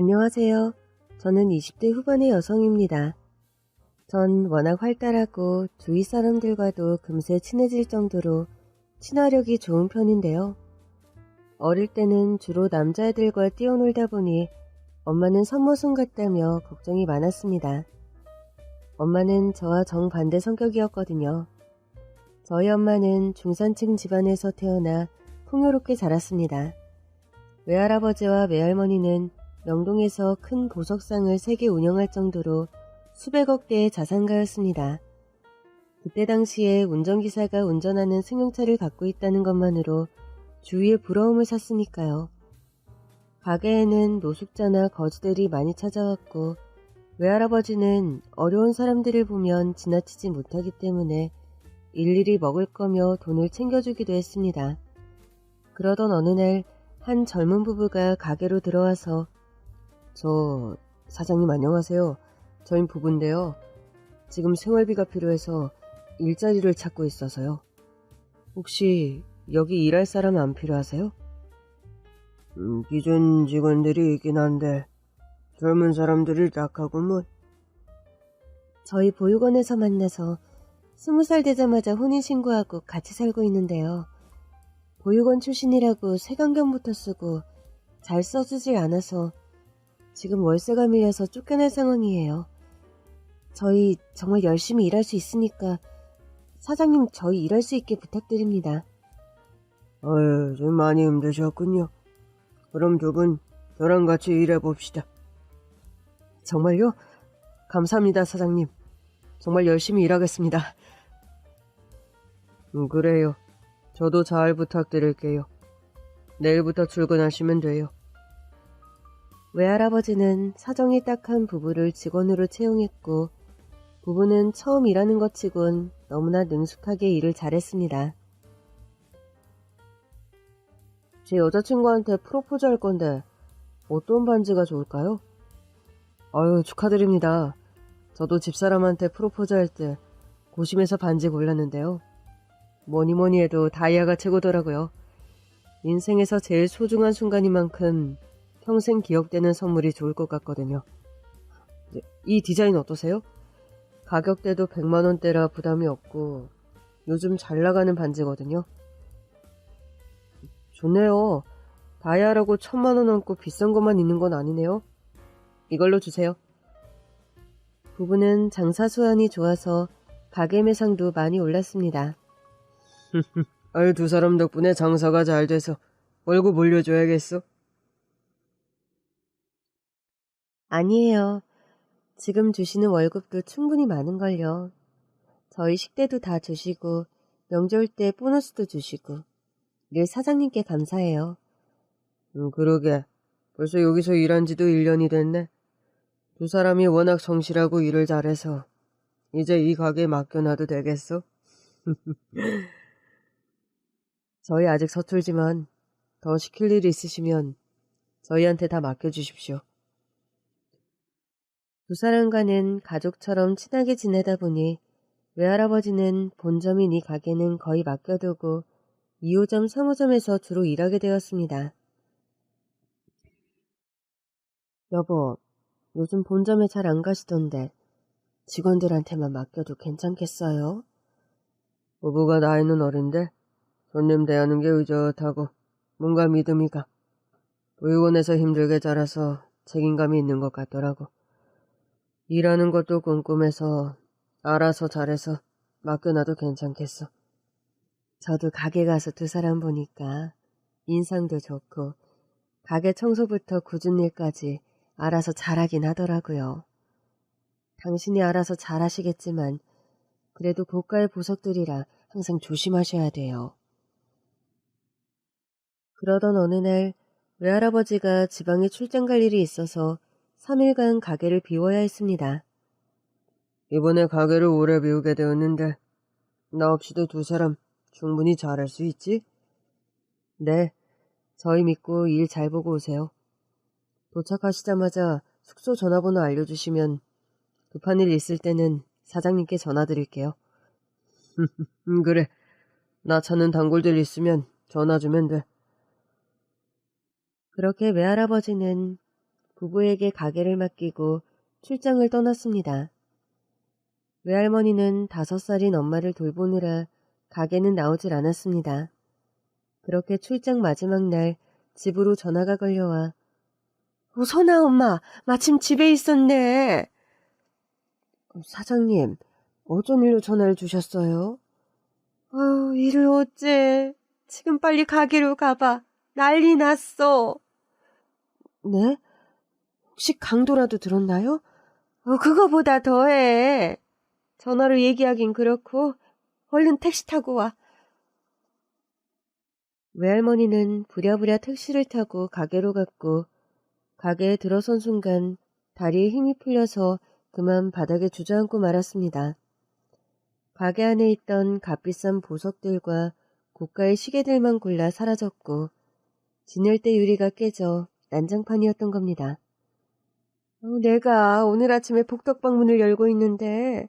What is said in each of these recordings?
안녕하세요. 저는 20대 후반의 여성입니다. 전 워낙 활달하고 주위 사람들과도 금세 친해질 정도로 친화력이 좋은 편인데요. 어릴 때는 주로 남자애들과 뛰어놀다 보니 엄마는 선모성 같다며 걱정이 많았습니다. 엄마는 저와 정반대 성격이었거든요. 저희 엄마는 중산층 집안에서 태어나 풍요롭게 자랐습니다. 외할아버지와 외할머니는 명동에서 큰 보석상을 3개 운영할 정도로 수백억 대의 자산가였습니다. 그때 당시에 운전기사가 운전하는 승용차를 갖고 있다는 것만으로 주위에 부러움을 샀으니까요. 가게에는 노숙자나 거지들이 많이 찾아왔고 외할아버지는 어려운 사람들을 보면 지나치지 못하기 때문에 일일이 먹을 거며 돈을 챙겨주기도 했습니다. 그러던 어느 날 한 젊은 부부가 가게로 들어와서 사장님 안녕하세요. 저희 부부인데요. 지금 생활비가 필요해서 일자리를 찾고 있어서요. 혹시 여기 일할 사람 안 필요하세요? 기존 직원들이 있긴 한데 젊은 사람들이 딱하구먼. 저희 보육원에서 만나서 20살 되자마자 혼인신고하고 같이 살고 있는데요. 보육원 출신이라고 색안경부터 쓰고 잘 써주질 않아서 지금 월세가 밀려서 쫓겨날 상황이에요. 저희 정말 열심히 일할 수 있으니까 사장님 저희 일할 수 있게 부탁드립니다. 좀 많이 힘드셨군요. 그럼 두 분 저랑 같이 일해봅시다. 정말요? 감사합니다 사장님. 정말 열심히 일하겠습니다. 그래요. 저도 잘 부탁드릴게요. 내일부터 출근하시면 돼요. 외할아버지는 사정이 딱한 부부를 직원으로 채용했고 부부는 처음 일하는 것 치곤 너무나 능숙하게 일을 잘했습니다. 제 여자친구한테 프로포즈 할 건데 어떤 반지가 좋을까요? 아유 축하드립니다. 저도 집사람한테 프로포즈 할 때 고심해서 반지 골랐는데요. 뭐니뭐니 해도 다이아가 최고더라고요. 인생에서 제일 소중한 순간인 만큼 평생 기억되는 선물이 좋을 것 같거든요. 이 디자인 어떠세요? 가격대도 100만원대라 부담이 없고 요즘 잘 나가는 반지거든요. 좋네요. 다이아라고 1000만원 넘고 비싼 것만 있는 건 아니네요. 이걸로 주세요. 부부는 장사 수완이 좋아서 가게 매상도 많이 올랐습니다. 아유 두 사람 덕분에 장사가 잘 돼서 월급 올려줘야겠어. 아니에요. 지금 주시는 월급도 충분히 많은걸요. 저희 식대도 다 주시고 명절 때 보너스도 주시고 늘 사장님께 감사해요. 그러게. 벌써 여기서 일한 지도 1년이 됐네. 두 사람이 워낙 성실하고 일을 잘해서 이제 이 가게 맡겨놔도 되겠어? 저희 아직 서툴지만 더 시킬 일이 있으시면 저희한테 다 맡겨주십시오. 두 사람과는 가족처럼 친하게 지내다 보니 외할아버지는 본점인 이 가게는 거의 맡겨두고 2호점, 3호점에서 주로 일하게 되었습니다. 여보, 요즘 본점에 잘 안 가시던데 직원들한테만 맡겨도 괜찮겠어요? 부부가 나이는 어린데 손님 대하는 게 의젓하고 뭔가 믿음이 가. 보육원에서 힘들게 자라서 책임감이 있는 것 같더라고. 일하는 것도 꼼꼼해서 알아서 잘해서 맡겨놔도 괜찮겠어. 저도 가게 가서 두 사람 보니까 인상도 좋고 가게 청소부터 굳은 일까지 알아서 잘하긴 하더라고요. 당신이 알아서 잘하시겠지만 그래도 고가의 보석들이라 항상 조심하셔야 돼요. 그러던 어느 날 외할아버지가 지방에 출장 갈 일이 있어서 3일간 가게를 비워야 했습니다. 이번에 가게를 오래 비우게 되었는데 나 없이도 두 사람 충분히 잘할 수 있지? 네, 저희 믿고 일 잘 보고 오세요. 도착하시자마자 숙소 전화번호 알려주시면 급한 일 있을 때는 사장님께 전화드릴게요. 그래. 나 찾는 단골들 있으면 전화 주면 돼. 그렇게 외할아버지는 부부에게 가게를 맡기고 출장을 떠났습니다. 외할머니는 5살인 엄마를 돌보느라 가게는 나오질 않았습니다. 그렇게 출장 마지막 날 집으로 전화가 걸려와 선아 엄마, 마침 집에 있었네. 사장님, 어쩐 일로 전화를 주셨어요? 일을 어째. 지금 빨리 가게로 가봐. 난리 났어. 네? 혹시 강도라도 들었나요? 그거보다 더해. 전화로 얘기하긴 그렇고 얼른 택시 타고 와. 외할머니는 부랴부랴 택시를 타고 가게로 갔고 가게에 들어선 순간 다리에 힘이 풀려서 그만 바닥에 주저앉고 말았습니다. 가게 안에 있던 값비싼 보석들과 고가의 시계들만 골라 사라졌고 진열대 유리가 깨져 난장판이었던 겁니다. 내가 오늘 아침에 복덕방 문을 열고 있는데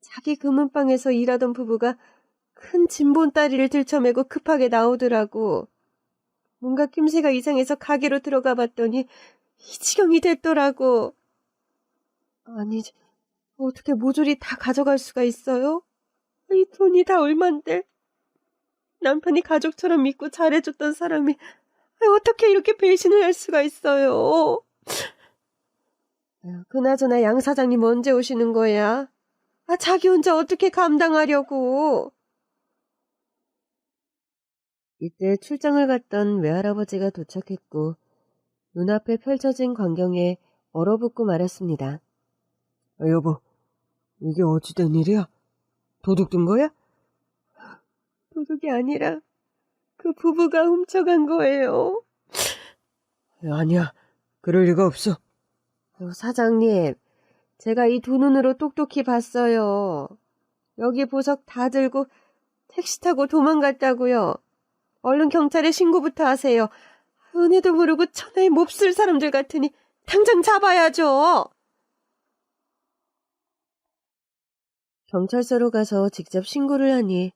자기 금은방에서 일하던 부부가 큰 진본다리를 들쳐매고 급하게 나오더라고. 뭔가 낌새가 이상해서 가게로 들어가 봤더니 이 지경이 됐더라고. 아니, 어떻게 모조리 다 가져갈 수가 있어요? 이 돈이 다 얼만데. 남편이 가족처럼 믿고 잘해줬던 사람이 어떻게 이렇게 배신을 할 수가 있어요? 그나저나 양 사장님 언제 오시는 거야? 자기 혼자 어떻게 감당하려고. 이때 출장을 갔던 외할아버지가 도착했고 눈앞에 펼쳐진 광경에 얼어붙고 말았습니다. 여보, 이게 어찌 된 일이야? 도둑 든 거야? 도둑이 아니라 그 부부가 훔쳐간 거예요. 아니야, 그럴 리가 없어. 사장님, 제가 이 두 눈으로 똑똑히 봤어요. 여기 보석 다 들고 택시 타고 도망갔다고요. 얼른 경찰에 신고부터 하세요. 은혜도 모르고 천하에 몹쓸 사람들 같으니 당장 잡아야죠. 경찰서로 가서 직접 신고를 하니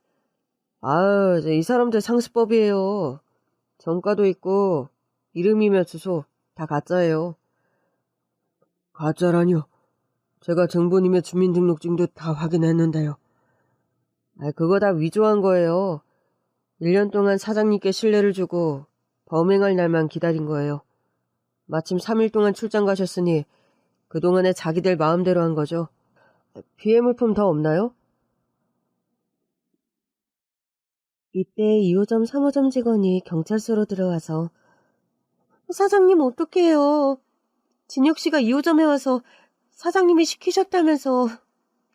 이 사람들 상습법이에요. 정가도 있고 이름이며 주소 다 가짜예요. 가짜라뇨? 제가 정부님의 주민등록증도 다 확인했는데요. 그거 다 위조한 거예요. 1년 동안 사장님께 신뢰를 주고 범행할 날만 기다린 거예요. 마침 3일 동안 출장 가셨으니 그동안에 자기들 마음대로 한 거죠. 피해 물품 더 없나요? 이때 2호점 3호점 직원이 경찰서로 들어와서 사장님 어떡해요. 진혁씨가 2호점에 와서 사장님이 시키셨다면서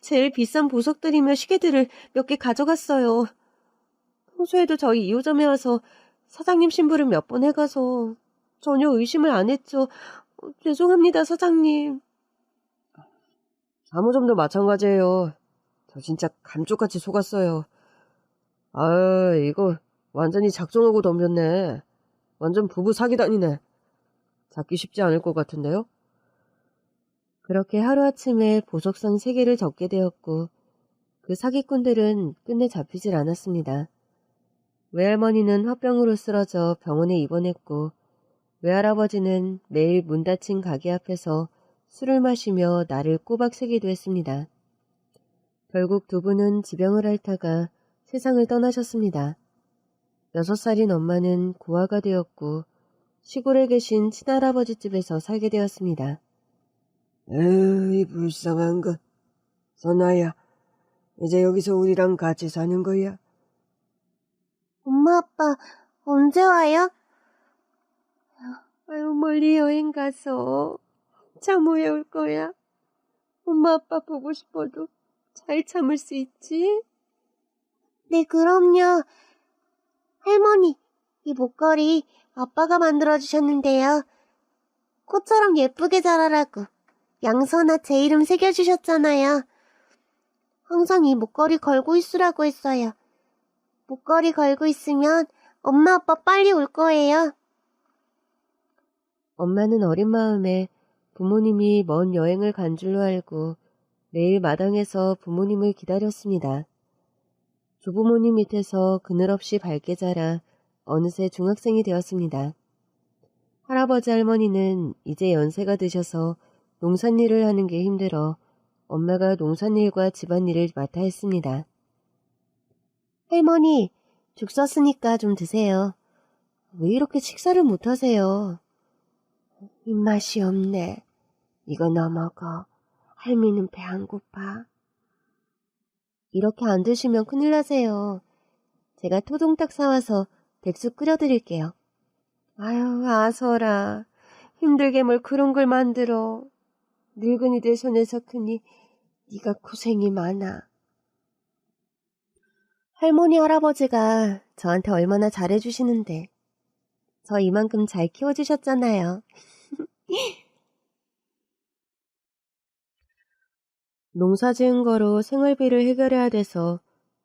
제일 비싼 보석들이며 시계들을 몇 개 가져갔어요. 평소에도 저희 2호점에 와서 사장님 신부를 몇 번 해가서 전혀 의심을 안 했죠. 죄송합니다, 사장님. 3호점도 마찬가지예요. 저 진짜 감쪽같이 속았어요. 이거 완전히 작정하고 덤볐네. 완전 부부 사기단이네. 잡기 쉽지 않을 것 같은데요? 그렇게 하루아침에 보석상 3개를 적게 되었고 그 사기꾼들은 끝내 잡히질 않았습니다. 외할머니는 화병으로 쓰러져 병원에 입원했고 외할아버지는 매일 문 닫힌 가게 앞에서 술을 마시며 나를 꼬박 새기도 했습니다. 결국 두 분은 지병을 앓다가 세상을 떠나셨습니다. 6살인 엄마는 고아가 되었고 시골에 계신 친할아버지 집에서 살게 되었습니다. 에이, 불쌍한 것. 선아야, 이제 여기서 우리랑 같이 사는 거야? 엄마, 아빠, 언제 와요? 멀리 여행 가서 참 후에 올 거야. 엄마, 아빠 보고 싶어도 잘 참을 수 있지? 네, 그럼요. 할머니, 이 목걸이 아빠가 만들어주셨는데요. 꽃처럼 예쁘게 자라라고 양선아 제 이름 새겨주셨잖아요. 항상 이 목걸이 걸고 있으라고 했어요. 목걸이 걸고 있으면 엄마 아빠 빨리 올 거예요. 엄마는 어린 마음에 부모님이 먼 여행을 간 줄로 알고 매일 마당에서 부모님을 기다렸습니다. 조부모님 밑에서 그늘없이 밝게 자라 어느새 중학생이 되었습니다. 할아버지 할머니는 이제 연세가 드셔서 농산일을 하는 게 힘들어 엄마가 농산일과 집안일을 맡아 했습니다. 할머니, 죽 썼으니까 좀 드세요. 왜 이렇게 식사를 못 하세요? 입맛이 없네. 이거 넘어가. 할미는 배 안 고파. 이렇게 안 드시면 큰일 나세요. 제가 토종닭 사와서 백숙 끓여드릴게요. 아유, 아서라. 힘들게 뭘 그런 걸 만들어. 늙은이들 손에서 크니 네가 고생이 많아. 할머니, 할아버지가 저한테 얼마나 잘해주시는데. 저 이만큼 잘 키워주셨잖아요. 농사 지은 거로 생활비를 해결해야 돼서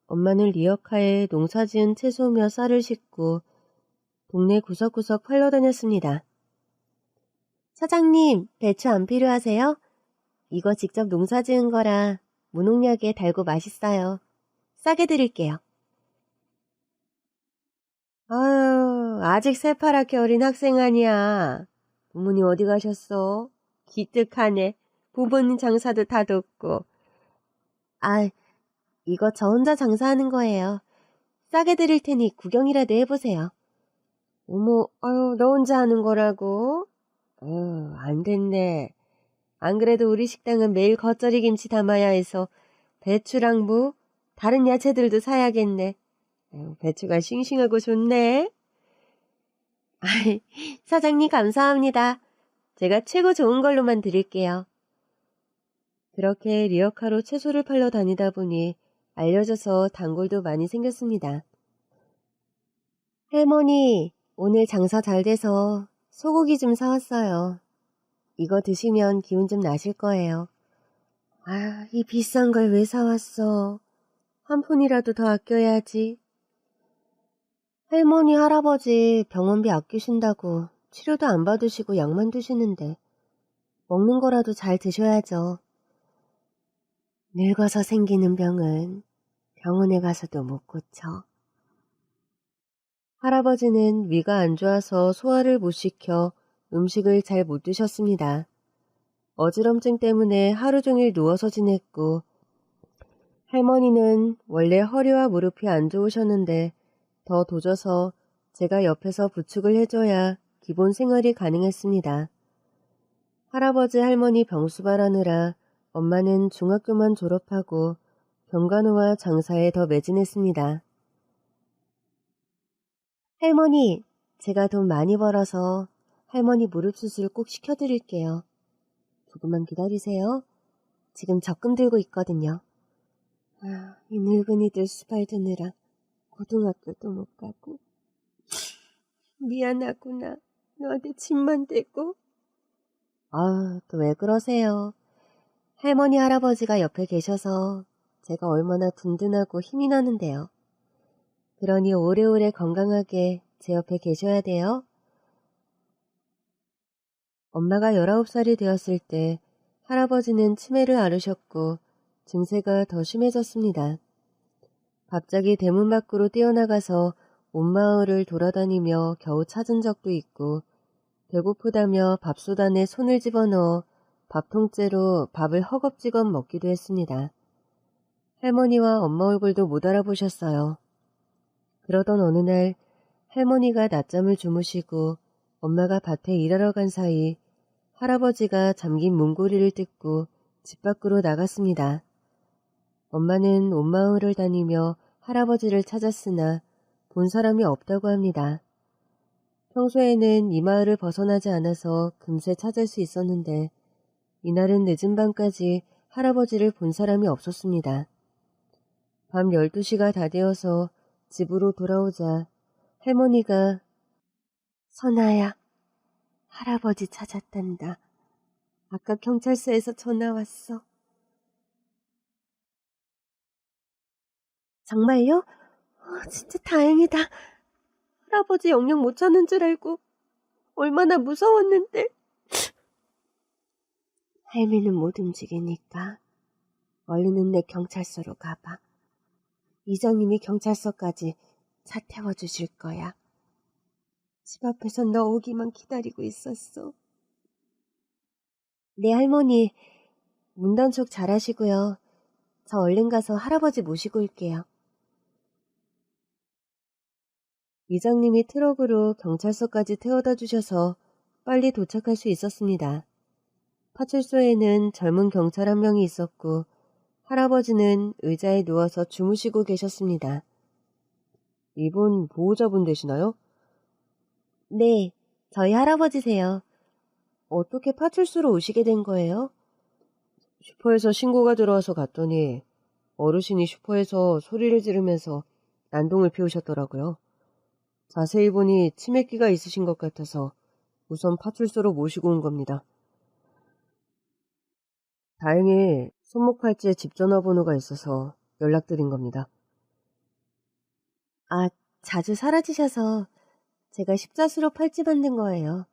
엄마는 리어카에 농사 지은 채소며 쌀을 싣고 동네 구석구석 팔러 다녔습니다. 사장님, 배추 안 필요하세요? 이거 직접 농사 지은 거라 무농약에 달고 맛있어요. 싸게 드릴게요. 아유, 아직 새파랗게 어린 학생 아니야. 부모님 어디 가셨어? 기특하네. 부모님 장사도 다 돕고. 아, 이거 저 혼자 장사하는 거예요. 싸게 드릴 테니 구경이라도 해보세요. 어머, 아유, 너 혼자 하는 거라고? 아유, 안 됐네. 안 그래도 우리 식당은 매일 겉절이 김치 담아야 해서 배추랑 무, 다른 야채들도 사야겠네. 아유, 배추가 싱싱하고 좋네. 아이, 사장님 감사합니다. 제가 최고 좋은 걸로만 드릴게요. 그렇게 리어카로 채소를 팔러 다니다 보니 알려져서 단골도 많이 생겼습니다. 할머니, 오늘 장사 잘 돼서 소고기 좀 사왔어요. 이거 드시면 기운 좀 나실 거예요. 아, 이 비싼 걸 왜 사왔어? 한 푼이라도 더 아껴야지. 할머니, 할아버지 병원비 아끼신다고 치료도 안 받으시고 약만 드시는데 먹는 거라도 잘 드셔야죠. 늙어서 생기는 병은 병원에 가서도 못 고쳐. 할아버지는 위가 안 좋아서 소화를 못 시켜 음식을 잘 못 드셨습니다. 어지럼증 때문에 하루 종일 누워서 지냈고 할머니는 원래 허리와 무릎이 안 좋으셨는데 더 도져서 제가 옆에서 부축을 해줘야 기본 생활이 가능했습니다. 할아버지 할머니 병수발하느라 엄마는 중학교만 졸업하고 경간호와 장사에 더 매진했습니다. 할머니, 제가 돈 많이 벌어서 할머니 무릎 수술 꼭 시켜드릴게요. 조금만 기다리세요. 지금 적금 들고 있거든요. 아, 이 늙은이들 수발 드느라 고등학교도 못 가고. 미안하구나. 너한테 짐만 대고. 아, 또 왜 그러세요? 할머니, 할아버지가 옆에 계셔서 제가 얼마나 든든하고 힘이 나는데요. 그러니 오래오래 건강하게 제 옆에 계셔야 돼요. 엄마가 19살이 되었을 때 할아버지는 치매를 앓으셨고 증세가 더 심해졌습니다. 갑자기 대문 밖으로 뛰어나가서 온 마을을 돌아다니며 겨우 찾은 적도 있고 배고프다며 밥솥 안에 손을 집어넣어 밥통째로 밥을 허겁지겁 먹기도 했습니다. 할머니와 엄마 얼굴도 못 알아보셨어요. 그러던 어느 날 할머니가 낮잠을 주무시고 엄마가 밭에 일하러 간 사이 할아버지가 잠긴 문고리를 뜯고 집 밖으로 나갔습니다. 엄마는 온 마을을 다니며 할아버지를 찾았으나 본 사람이 없다고 합니다. 평소에는 이 마을을 벗어나지 않아서 금세 찾을 수 있었는데 이날은 늦은 밤까지 할아버지를 본 사람이 없었습니다. 밤 12시가 다 되어서 집으로 돌아오자 할머니가 선아야, 할아버지 찾았단다. 아까 경찰서에서 전화 왔어. 정말요? 진짜 다행이다. 할아버지 영영 못 찾는 줄 알고 얼마나 무서웠는데. 할미는 못 움직이니까 얼른 내 경찰서로 가봐. 이장님이 경찰서까지 차 태워주실 거야. 집 앞에서 너 오기만 기다리고 있었어. 네, 할머니. 문단속 잘하시고요. 저 얼른 가서 할아버지 모시고 올게요. 이장님이 트럭으로 경찰서까지 태워다 주셔서 빨리 도착할 수 있었습니다. 파출소에는 젊은 경찰 한 명이 있었고 할아버지는 의자에 누워서 주무시고 계셨습니다. 이분 보호자분 되시나요? 네, 저희 할아버지세요. 어떻게 파출소로 오시게 된 거예요? 슈퍼에서 신고가 들어와서 갔더니 어르신이 슈퍼에서 소리를 지르면서 난동을 피우셨더라고요. 자세히 보니 치매기가 있으신 것 같아서 우선 파출소로 모시고 온 겁니다. 다행히 손목 팔찌에 집 전화번호가 있어서 연락드린 겁니다. 아, 자주 사라지셔서 제가 십자수로 팔찌 만든 거예요.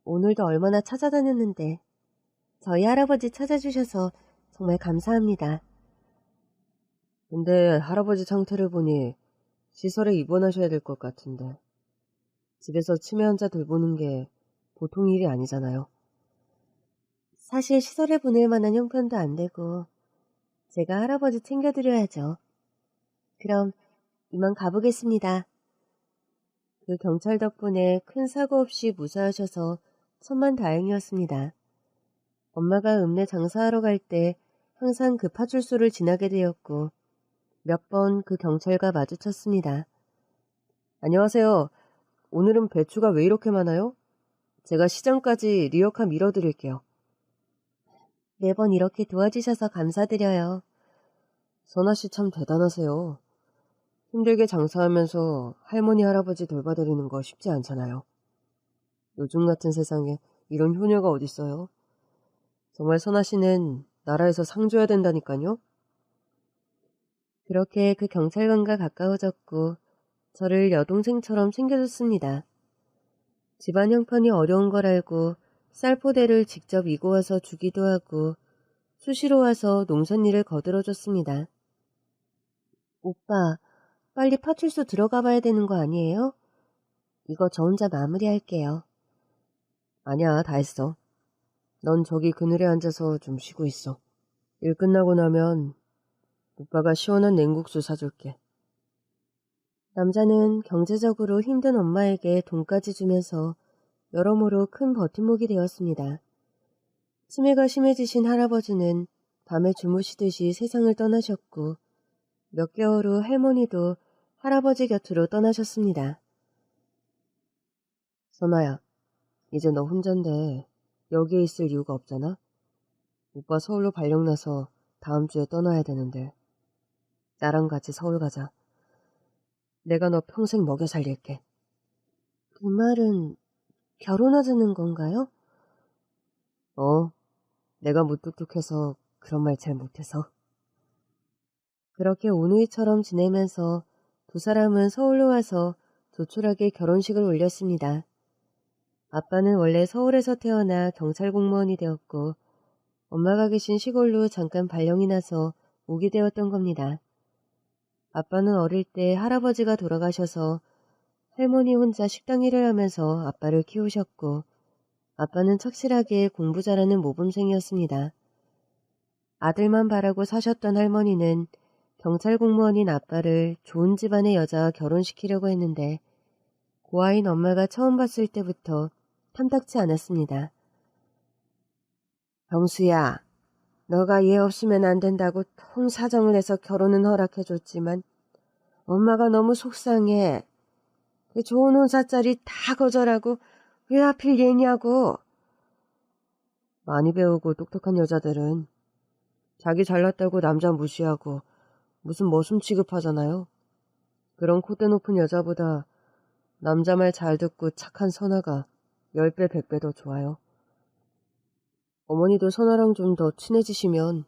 오늘도 얼마나 찾아다녔는데 저희 할아버지 찾아주셔서 정말 감사합니다. 근데 할아버지 상태를 보니 시설에 입원하셔야 될 것 같은데 집에서 치매 환자 돌보는 게 보통 일이 아니잖아요. 사실 시설에 보낼 만한 형편도 안 되고 제가 할아버지 챙겨드려야죠. 그럼 이만 가보겠습니다. 그 경찰 덕분에 큰 사고 없이 무사하셔서 천만 다행이었습니다. 엄마가 읍내 장사하러 갈 때 항상 그 파출소를 지나게 되었고 몇 번 그 경찰과 마주쳤습니다. 안녕하세요. 오늘은 배추가 왜 이렇게 많아요? 제가 시장까지 리어카 밀어드릴게요. 매번 이렇게 도와주셔서 감사드려요. 선아씨 참 대단하세요. 힘들게 장사하면서 할머니 할아버지 돌봐드리는 거 쉽지 않잖아요. 요즘 같은 세상에 이런 효녀가 어딨어요? 정말 선아씨는 나라에서 상 줘야 된다니까요. 그렇게 그 경찰관과 가까워졌고 저를 여동생처럼 챙겨줬습니다. 집안 형편이 어려운 걸 알고 쌀포대를 직접 이고 와서 주기도 하고 수시로 와서 농산일을 거들어줬습니다. 오빠, 빨리 파출소 들어가 봐야 되는 거 아니에요? 이거 저 혼자 마무리할게요. 아니야, 다 했어. 넌 저기 그늘에 앉아서 좀 쉬고 있어. 일 끝나고 나면 오빠가 시원한 냉국수 사줄게. 남자는 경제적으로 힘든 엄마에게 돈까지 주면서 여러모로 큰 버팀목이 되었습니다. 치매가 심해지신 할아버지는 밤에 주무시듯이 세상을 떠나셨고 몇 개월 후 할머니도 할아버지 곁으로 떠나셨습니다. 선아야, 이제 너 혼잔데 여기에 있을 이유가 없잖아? 오빠 서울로 발령 나서 다음 주에 떠나야 되는데 나랑 같이 서울 가자. 내가 너 평생 먹여 살릴게. 그 말은 결혼하자는 건가요? 내가 무뚝뚝해서 그런 말 잘 못해서. 그렇게 오누이처럼 지내면서 두 사람은 서울로 와서 조촐하게 결혼식을 올렸습니다. 아빠는 원래 서울에서 태어나 경찰 공무원이 되었고 엄마가 계신 시골로 잠깐 발령이 나서 오게 되었던 겁니다. 아빠는 어릴 때 할아버지가 돌아가셔서 할머니 혼자 식당 일을 하면서 아빠를 키우셨고 아빠는 착실하게 공부 잘하는 모범생이었습니다. 아들만 바라고 사셨던 할머니는 경찰 공무원인 아빠를 좋은 집안의 여자와 결혼시키려고 했는데 고아인 엄마가 처음 봤을 때부터 탐탁치 않았습니다. 병수야, 너가 얘 없으면 안 된다고 통사정을 해서 결혼은 허락해줬지만 엄마가 너무 속상해. 그 좋은 혼사짜리 다 거절하고 왜 하필 얘냐고. 많이 배우고 똑똑한 여자들은 자기 잘났다고 남자 무시하고 무슨 머슴 취급하잖아요. 그런 콧대 높은 여자보다 남자 말 잘 듣고 착한 선아가 10배 100배 더 좋아요. 어머니도 선아랑 좀 더 친해지시면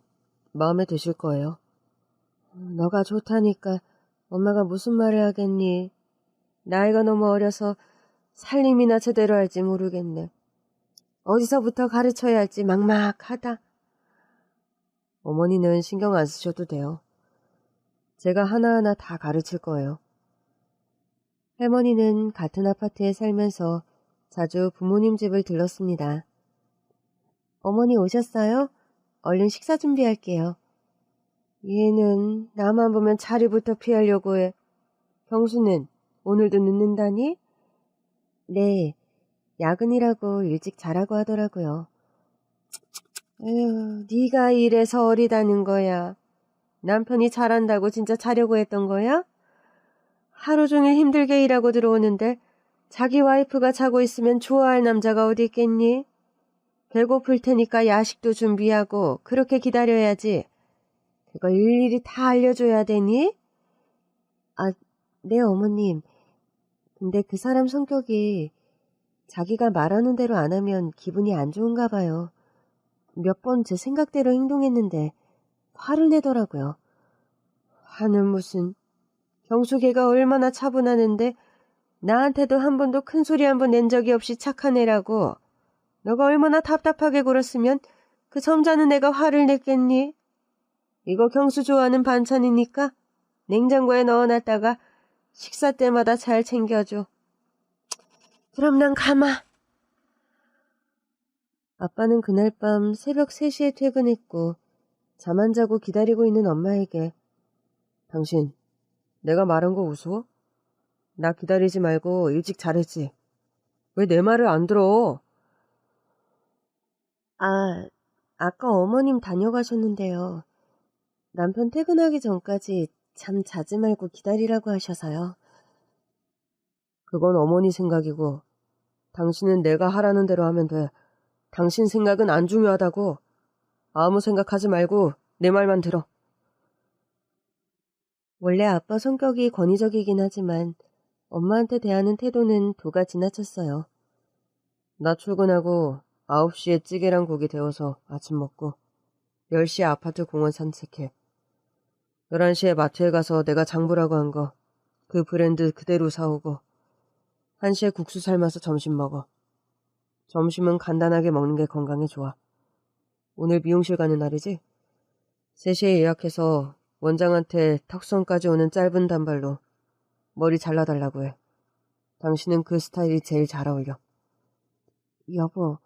마음에 드실 거예요. 너가 좋다니까 엄마가 무슨 말을 하겠니. 나이가 너무 어려서 살림이나 제대로 할지 모르겠네. 어디서부터 가르쳐야 할지 막막하다. 어머니는 신경 안 쓰셔도 돼요. 제가 하나하나 다 가르칠 거예요. 할머니는 같은 아파트에 살면서 자주 부모님 집을 들렀습니다. 어머니 오셨어요? 얼른 식사 준비할게요. 얘는 나만 보면 자리부터 피하려고 해. 경수는 오늘도 늦는다니? 네, 야근이라고 일찍 자라고 하더라고요. 에휴, 네가 이래서 어리다는 거야. 남편이 잘한다고 진짜 자려고 했던 거야? 하루 종일 힘들게 일하고 들어오는데 자기 와이프가 자고 있으면 좋아할 남자가 어디 있겠니? 배고플 테니까 야식도 준비하고 그렇게 기다려야지. 그걸 일일이 다 알려줘야 되니? 네, 어머님. 근데 그 사람 성격이 자기가 말하는 대로 안 하면 기분이 안 좋은가 봐요. 몇 번 제 생각대로 행동했는데 화를 내더라고요. 화는 무슨. 경수걔가 얼마나 차분하는데 나한테도 한 번도 큰 소리 한 번 낸 적이 없이 착한 애라고. 너가 얼마나 답답하게 굴었으면 그 점잖은 애가 화를 냈겠니? 이거 경수 좋아하는 반찬이니까 냉장고에 넣어놨다가 식사 때마다 잘 챙겨줘. 그럼 난 가마. 아빠는 그날 밤 새벽 3시에 퇴근했고 잠 안 자고 기다리고 있는 엄마에게 당신, 내가 말한 거 우스워? 나 기다리지 말고 일찍 잘했지. 왜 내 말을 안 들어? 아까 어머님 다녀가셨는데요. 남편 퇴근하기 전까지 잠 자지 말고 기다리라고 하셔서요. 그건 어머니 생각이고 당신은 내가 하라는 대로 하면 돼. 당신 생각은 안 중요하다고. 아무 생각하지 말고 내 말만 들어. 원래 아빠 성격이 권위적이긴 하지만 엄마한테 대하는 태도는 도가 지나쳤어요. 나 출근하고 9시에 찌개랑 고기 데워서 아침 먹고 10시에 아파트 공원 산책해. 11시에 마트에 가서 내가 장보라고 한 거 그 브랜드 그대로 사오고 1시에 국수 삶아서 점심 먹어. 점심은 간단하게 먹는 게 건강에 좋아. 오늘 미용실 가는 날이지? 3시에 예약해서 원장한테 턱선까지 오는 짧은 단발로 머리 잘라달라고 해. 당신은 그 스타일이 제일 잘 어울려. 여보,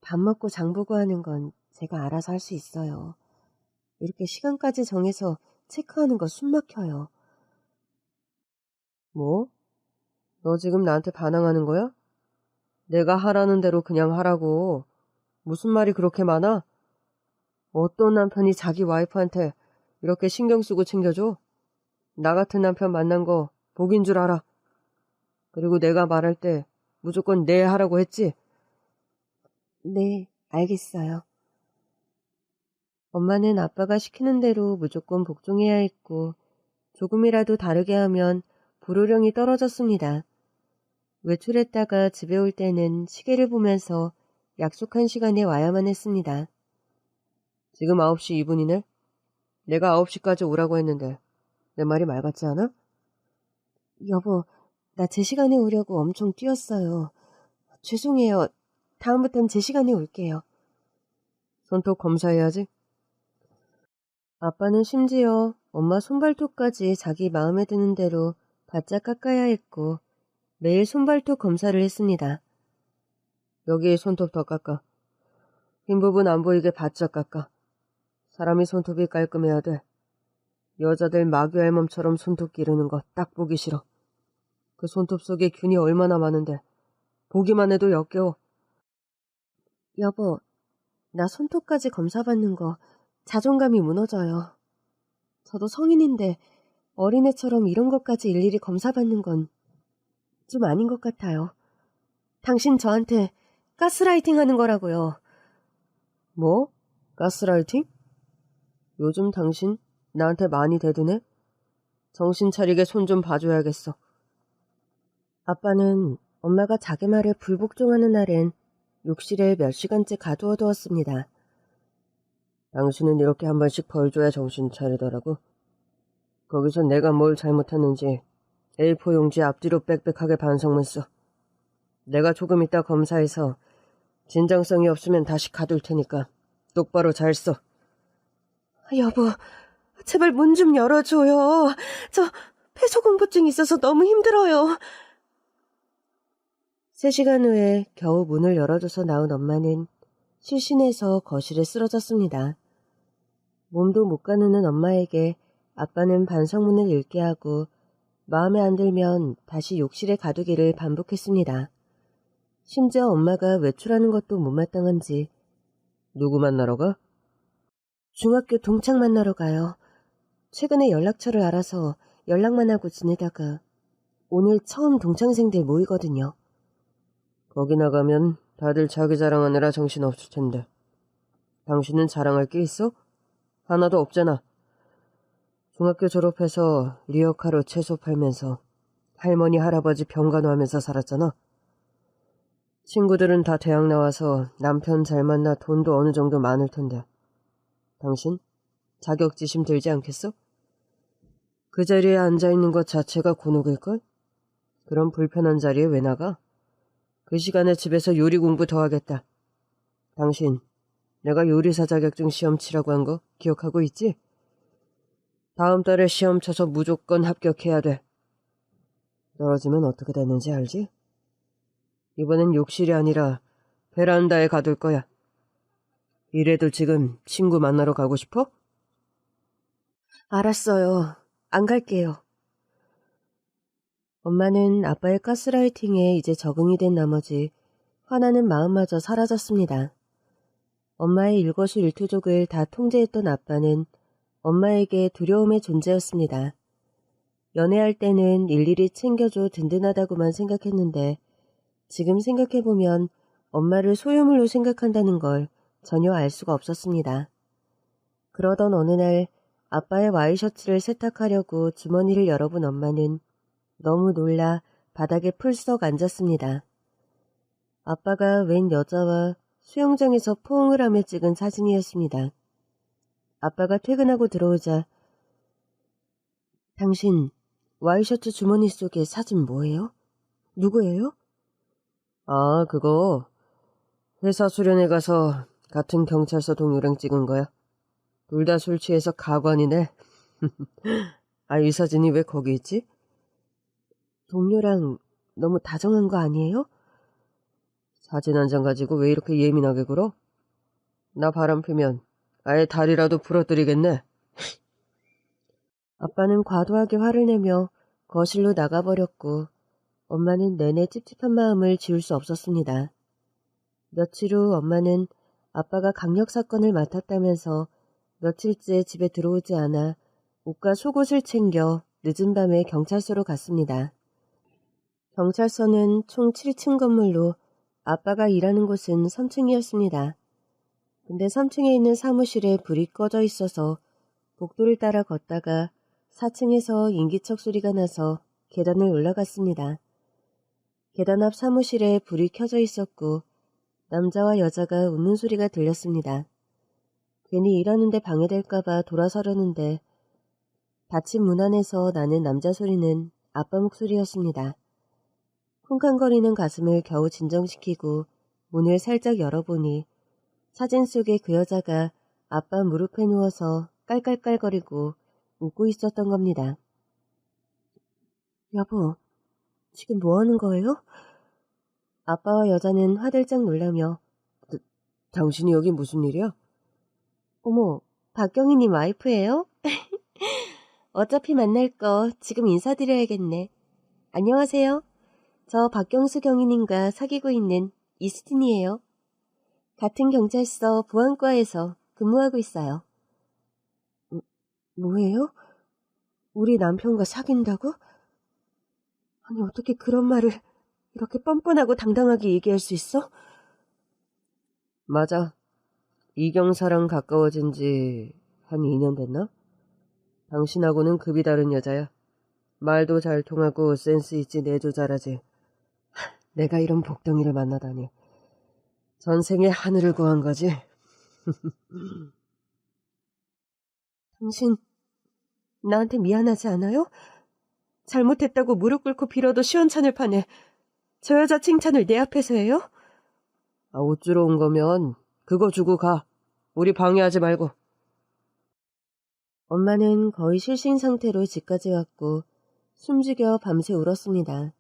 밥 먹고 장 보고 하는 건 제가 알아서 할 수 있어요. 이렇게 시간까지 정해서 체크하는 거 숨 막혀요. 뭐? 너 지금 나한테 반항하는 거야? 내가 하라는 대로 그냥 하라고. 무슨 말이 그렇게 많아? 어떤 남편이 자기 와이프한테 이렇게 신경 쓰고 챙겨줘? 나 같은 남편 만난 거 복인 줄 알아. 그리고 내가 말할 때 무조건 네 하라고 했지? 네, 알겠어요. 엄마는 아빠가 시키는 대로 무조건 복종해야 했고 조금이라도 다르게 하면 불호령이 떨어졌습니다. 외출했다가 집에 올 때는 시계를 보면서 약속한 시간에 와야만 했습니다. 지금 9시 2분이네? 내가 9시까지 오라고 했는데 내 말이 말 같지 않아? 여보, 나 제 시간에 오려고 엄청 뛰었어요. 죄송해요. 다음부턴 제 시간에 올게요. 손톱 검사해야지. 아빠는 심지어 엄마 손발톱까지 자기 마음에 드는 대로 바짝 깎아야 했고 매일 손발톱 검사를 했습니다. 여기 손톱 더 깎아. 흰 부분 안 보이게 바짝 깎아. 사람이 손톱이 깔끔해야 돼. 여자들 마귀 알몸처럼 손톱 기르는 거 딱 보기 싫어. 그 손톱 속에 균이 얼마나 많은데 보기만 해도 역겨워. 여보, 나 손톱까지 검사받는 거 자존감이 무너져요. 저도 성인인데 어린애처럼 이런 것까지 일일이 검사받는 건 좀 아닌 것 같아요. 당신 저한테 가스라이팅 하는 거라고요. 뭐? 가스라이팅? 요즘 당신 나한테 많이 대드네? 정신 차리게 손 좀 봐줘야겠어. 아빠는 엄마가 자기 말에 불복종하는 날엔 욕실에 몇 시간째 가두어 두었습니다. 당신은 이렇게 한 번씩 벌 줘야 정신 차리더라고. 거기서 내가 뭘 잘못했는지 A4 용지 앞뒤로 빽빽하게 반성문 써. 내가 조금 이따 검사해서 진정성이 없으면 다시 가둘 테니까 똑바로 잘 써. 여보, 제발 문 좀 열어줘요. 저 폐소공포증 있어서 너무 힘들어요. 3시간 후에 겨우 문을 열어줘서 나온 엄마는 실신해서 거실에 쓰러졌습니다. 몸도 못 가누는 엄마에게 아빠는 반성문을 읽게 하고 마음에 안 들면 다시 욕실에 가두기를 반복했습니다. 심지어 엄마가 외출하는 것도 못마땅한지 누구 만나러 가? 중학교 동창 만나러 가요. 최근에 연락처를 알아서 연락만 하고 지내다가 오늘 처음 동창생들 모이거든요. 거기 나가면 다들 자기 자랑하느라 정신없을 텐데. 당신은 자랑할 게 있어? 하나도 없잖아. 중학교 졸업해서 리어카로 채소 팔면서 할머니 할아버지 병간호하면서 살았잖아. 친구들은 다 대학 나와서 남편 잘 만나 돈도 어느 정도 많을 텐데. 당신 자격지심 들지 않겠어? 그 자리에 앉아있는 것 자체가 곤혹일걸? 그런 불편한 자리에 왜 나가? 그 시간에 집에서 요리 공부 더 하겠다. 당신, 내가 요리사 자격증 시험 치라고 한 거 기억하고 있지? 다음 달에 시험 쳐서 무조건 합격해야 돼. 떨어지면 어떻게 됐는지 알지? 이번엔 욕실이 아니라 베란다에 가둘 거야. 이래도 지금 친구 만나러 가고 싶어? 알았어요. 안 갈게요. 엄마는 아빠의 가스라이팅에 이제 적응이 된 나머지 화나는 마음마저 사라졌습니다. 엄마의 일거수일투족을 다 통제했던 아빠는 엄마에게 두려움의 존재였습니다. 연애할 때는 일일이 챙겨줘 든든하다고만 생각했는데 지금 생각해보면 엄마를 소유물로 생각한다는 걸 전혀 알 수가 없었습니다. 그러던 어느 날 아빠의 와이셔츠를 세탁하려고 주머니를 열어본 엄마는 너무 놀라 바닥에 풀썩 앉았습니다. 아빠가 웬 여자와 수영장에서 포옹을 하며 찍은 사진이었습니다. 아빠가 퇴근하고 들어오자 당신 와이셔츠 주머니 속에 사진 뭐예요? 누구예요? 아, 그거 회사 수련회 가서 같은 경찰서 동료랑 찍은 거야. 둘 다 술 취해서 가관이네. 아, 이 사진이 왜 거기 있지? 동료랑 너무 다정한 거 아니에요? 사진 한 장 가지고 왜 이렇게 예민하게 굴어? 나 바람 피면 아예 다리라도 부러뜨리겠네. 아빠는 과도하게 화를 내며 거실로 나가버렸고 엄마는 내내 찝찝한 마음을 지울 수 없었습니다. 며칠 후 엄마는 아빠가 강력사건을 맡았다면서 며칠째 집에 들어오지 않아 옷과 속옷을 챙겨 늦은 밤에 경찰서로 갔습니다. 경찰서는 총 7층 건물로 아빠가 일하는 곳은 3층이었습니다. 근데 3층에 있는 사무실에 불이 꺼져 있어서 복도를 따라 걷다가 4층에서 인기척 소리가 나서 계단을 올라갔습니다. 계단 앞 사무실에 불이 켜져 있었고 남자와 여자가 웃는 소리가 들렸습니다. 괜히 일하는데 방해될까봐 돌아서려는데 닫힌 문 안에서 나는 남자 소리는 아빠 목소리였습니다. 쿵쾅거리는 가슴을 겨우 진정시키고 문을 살짝 열어보니 사진 속의 그 여자가 아빠 무릎에 누워서 깔깔깔거리고 웃고 있었던 겁니다. 여보, 지금 뭐 하는 거예요? 아빠와 여자는 화들짝 놀라며 당신이 여기 무슨 일이야? 어머, 박경희님 와이프예요? 어차피 만날 거 지금 인사드려야겠네. 안녕하세요. 저 박경수 경위님과 사귀고 있는 이수진이에요. 같은 경찰서 보안과에서 근무하고 있어요. 뭐예요? 우리 남편과 사귄다고? 아니 어떻게 그런 말을 이렇게 뻔뻔하고 당당하게 얘기할 수 있어? 맞아. 이경사랑 가까워진 지 한 2년 됐나? 당신하고는 급이 다른 여자야. 말도 잘 통하고 센스 있지 내도 잘하지. 내가 이런 복덩이를 만나다니. 전생에 하늘을 구한 거지. 당신 나한테 미안하지 않아요? 잘못했다고 무릎 꿇고 빌어도 시원찮을 판에 저 여자 칭찬을 내 앞에서 해요? 아, 옷 주러 온 거면 그거 주고 가. 우리 방해하지 말고. 엄마는 거의 실신 상태로 집까지 왔고 숨죽여 밤새 울었습니다.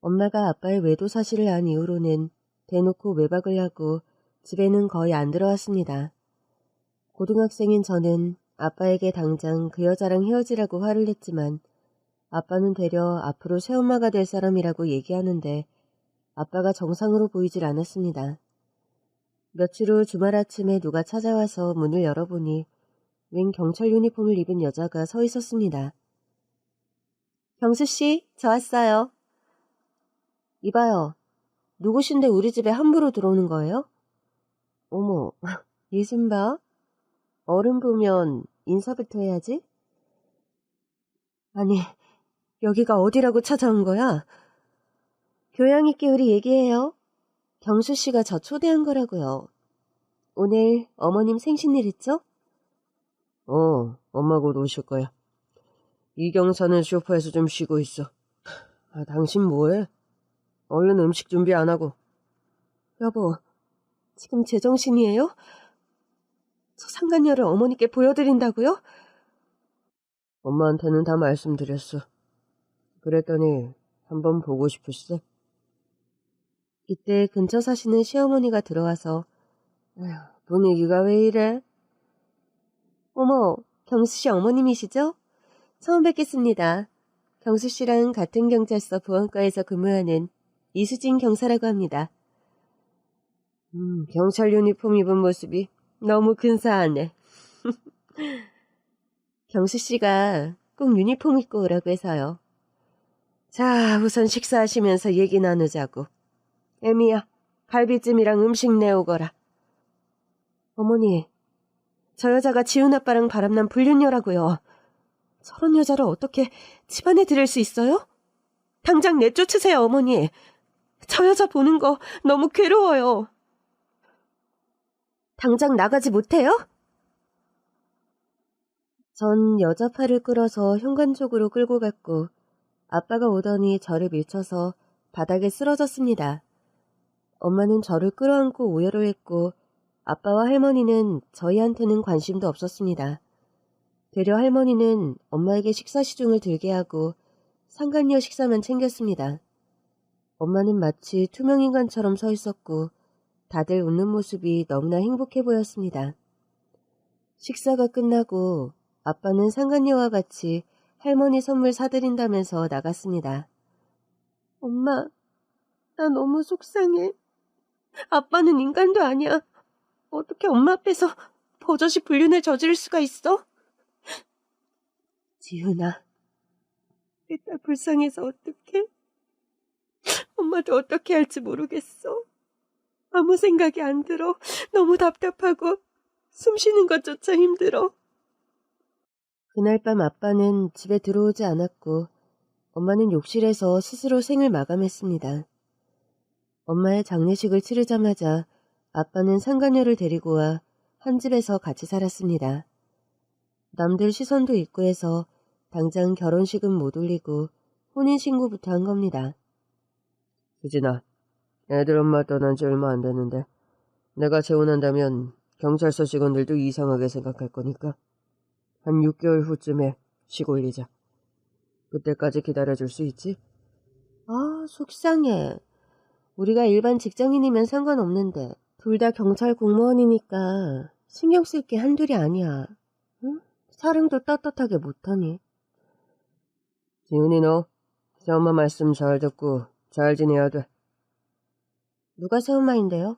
엄마가 아빠의 외도 사실을 안 이후로는 대놓고 외박을 하고 집에는 거의 안 들어왔습니다. 고등학생인 저는 아빠에게 당장 그 여자랑 헤어지라고 화를 냈지만 아빠는 되려 앞으로 새엄마가 될 사람이라고 얘기하는데 아빠가 정상으로 보이질 않았습니다. 며칠 후 주말 아침에 누가 찾아와서 문을 열어보니 웬 경찰 유니폼을 입은 여자가 서 있었습니다. 경수씨, 저 왔어요. 이봐요. 누구신데 우리 집에 함부로 들어오는 거예요? 어머, 예순봐. 어른 보면 인사부터 해야지. 아니, 여기가 어디라고 찾아온 거야? 교양 있게 우리 얘기해요. 경수씨가 저 초대한 거라고요. 오늘 어머님 생신일 있죠? 엄마 곧 오실 거야. 이경사는 소파에서 좀 쉬고 있어. 당신 뭐해? 얼른 음식 준비 안 하고. 여보, 지금 제정신이에요? 저 상간녀를 어머니께 보여드린다고요? 엄마한테는 다 말씀드렸어. 그랬더니 한번 보고 싶으시대. 이때 근처 사시는 시어머니가 들어와서 분위기가 왜 이래? 어머, 경수씨 어머님이시죠? 처음 뵙겠습니다. 경수씨랑 같은 경찰서 보안과에서 근무하는 이수진 경사라고 합니다. 경찰 유니폼 입은 모습이 너무 근사하네. 경수씨가 꼭 유니폼 입고 오라고 해서요. 자, 우선 식사하시면서 얘기 나누자고. 애미야, 갈비찜이랑 음식 내오거라. 어머니, 저 여자가 지훈 아빠랑 바람난 불륜녀라고요. 저런 여자를 어떻게 집안에 들일 수 있어요? 당장 내쫓으세요, 어머니. 저 여자 보는 거 너무 괴로워요. 당장 나가지 못해요? 전 여자 팔을 끌어서 현관 쪽으로 끌고 갔고 아빠가 오더니 저를 밀쳐서 바닥에 쓰러졌습니다. 엄마는 저를 끌어안고 오열을 했고 아빠와 할머니는 저희한테는 관심도 없었습니다. 되려 할머니는 엄마에게 식사 시중을 들게 하고 상간녀 식사만 챙겼습니다. 엄마는 마치 투명인간처럼 서 있었고 다들 웃는 모습이 너무나 행복해 보였습니다. 식사가 끝나고 아빠는 상간녀와 같이 할머니 선물 사드린다면서 나갔습니다. 엄마, 나 너무 속상해. 아빠는 인간도 아니야. 어떻게 엄마 앞에서 버젓이 불륜을 저지를 수가 있어? 지훈아, 내 딸 불쌍해서 어떡해? 엄마도 어떻게 할지 모르겠어. 아무 생각이 안 들어. 너무 답답하고 숨 쉬는 것조차 힘들어. 그날 밤 아빠는 집에 들어오지 않았고 엄마는 욕실에서 스스로 생을 마감했습니다. 엄마의 장례식을 치르자마자 아빠는 상간녀를 데리고 와 한 집에서 같이 살았습니다. 남들 시선도 있고 해서 당장 결혼식은 못 올리고 혼인신고부터 한 겁니다. 수진아, 애들 엄마 떠난 지 얼마 안 됐는데 내가 재혼한다면 경찰서 직원들도 이상하게 생각할 거니까 한 6개월 후쯤에 식 올리자. 그때까지 기다려줄 수 있지? 아, 속상해. 우리가 일반 직장인이면 상관없는데 둘 다 경찰 공무원이니까 신경 쓸 게 한둘이 아니야. 응? 사랑도 떳떳하게 못하니. 지훈이 너 새엄마 말씀 잘 듣고 잘 지내야 돼. 누가 새엄마인데요?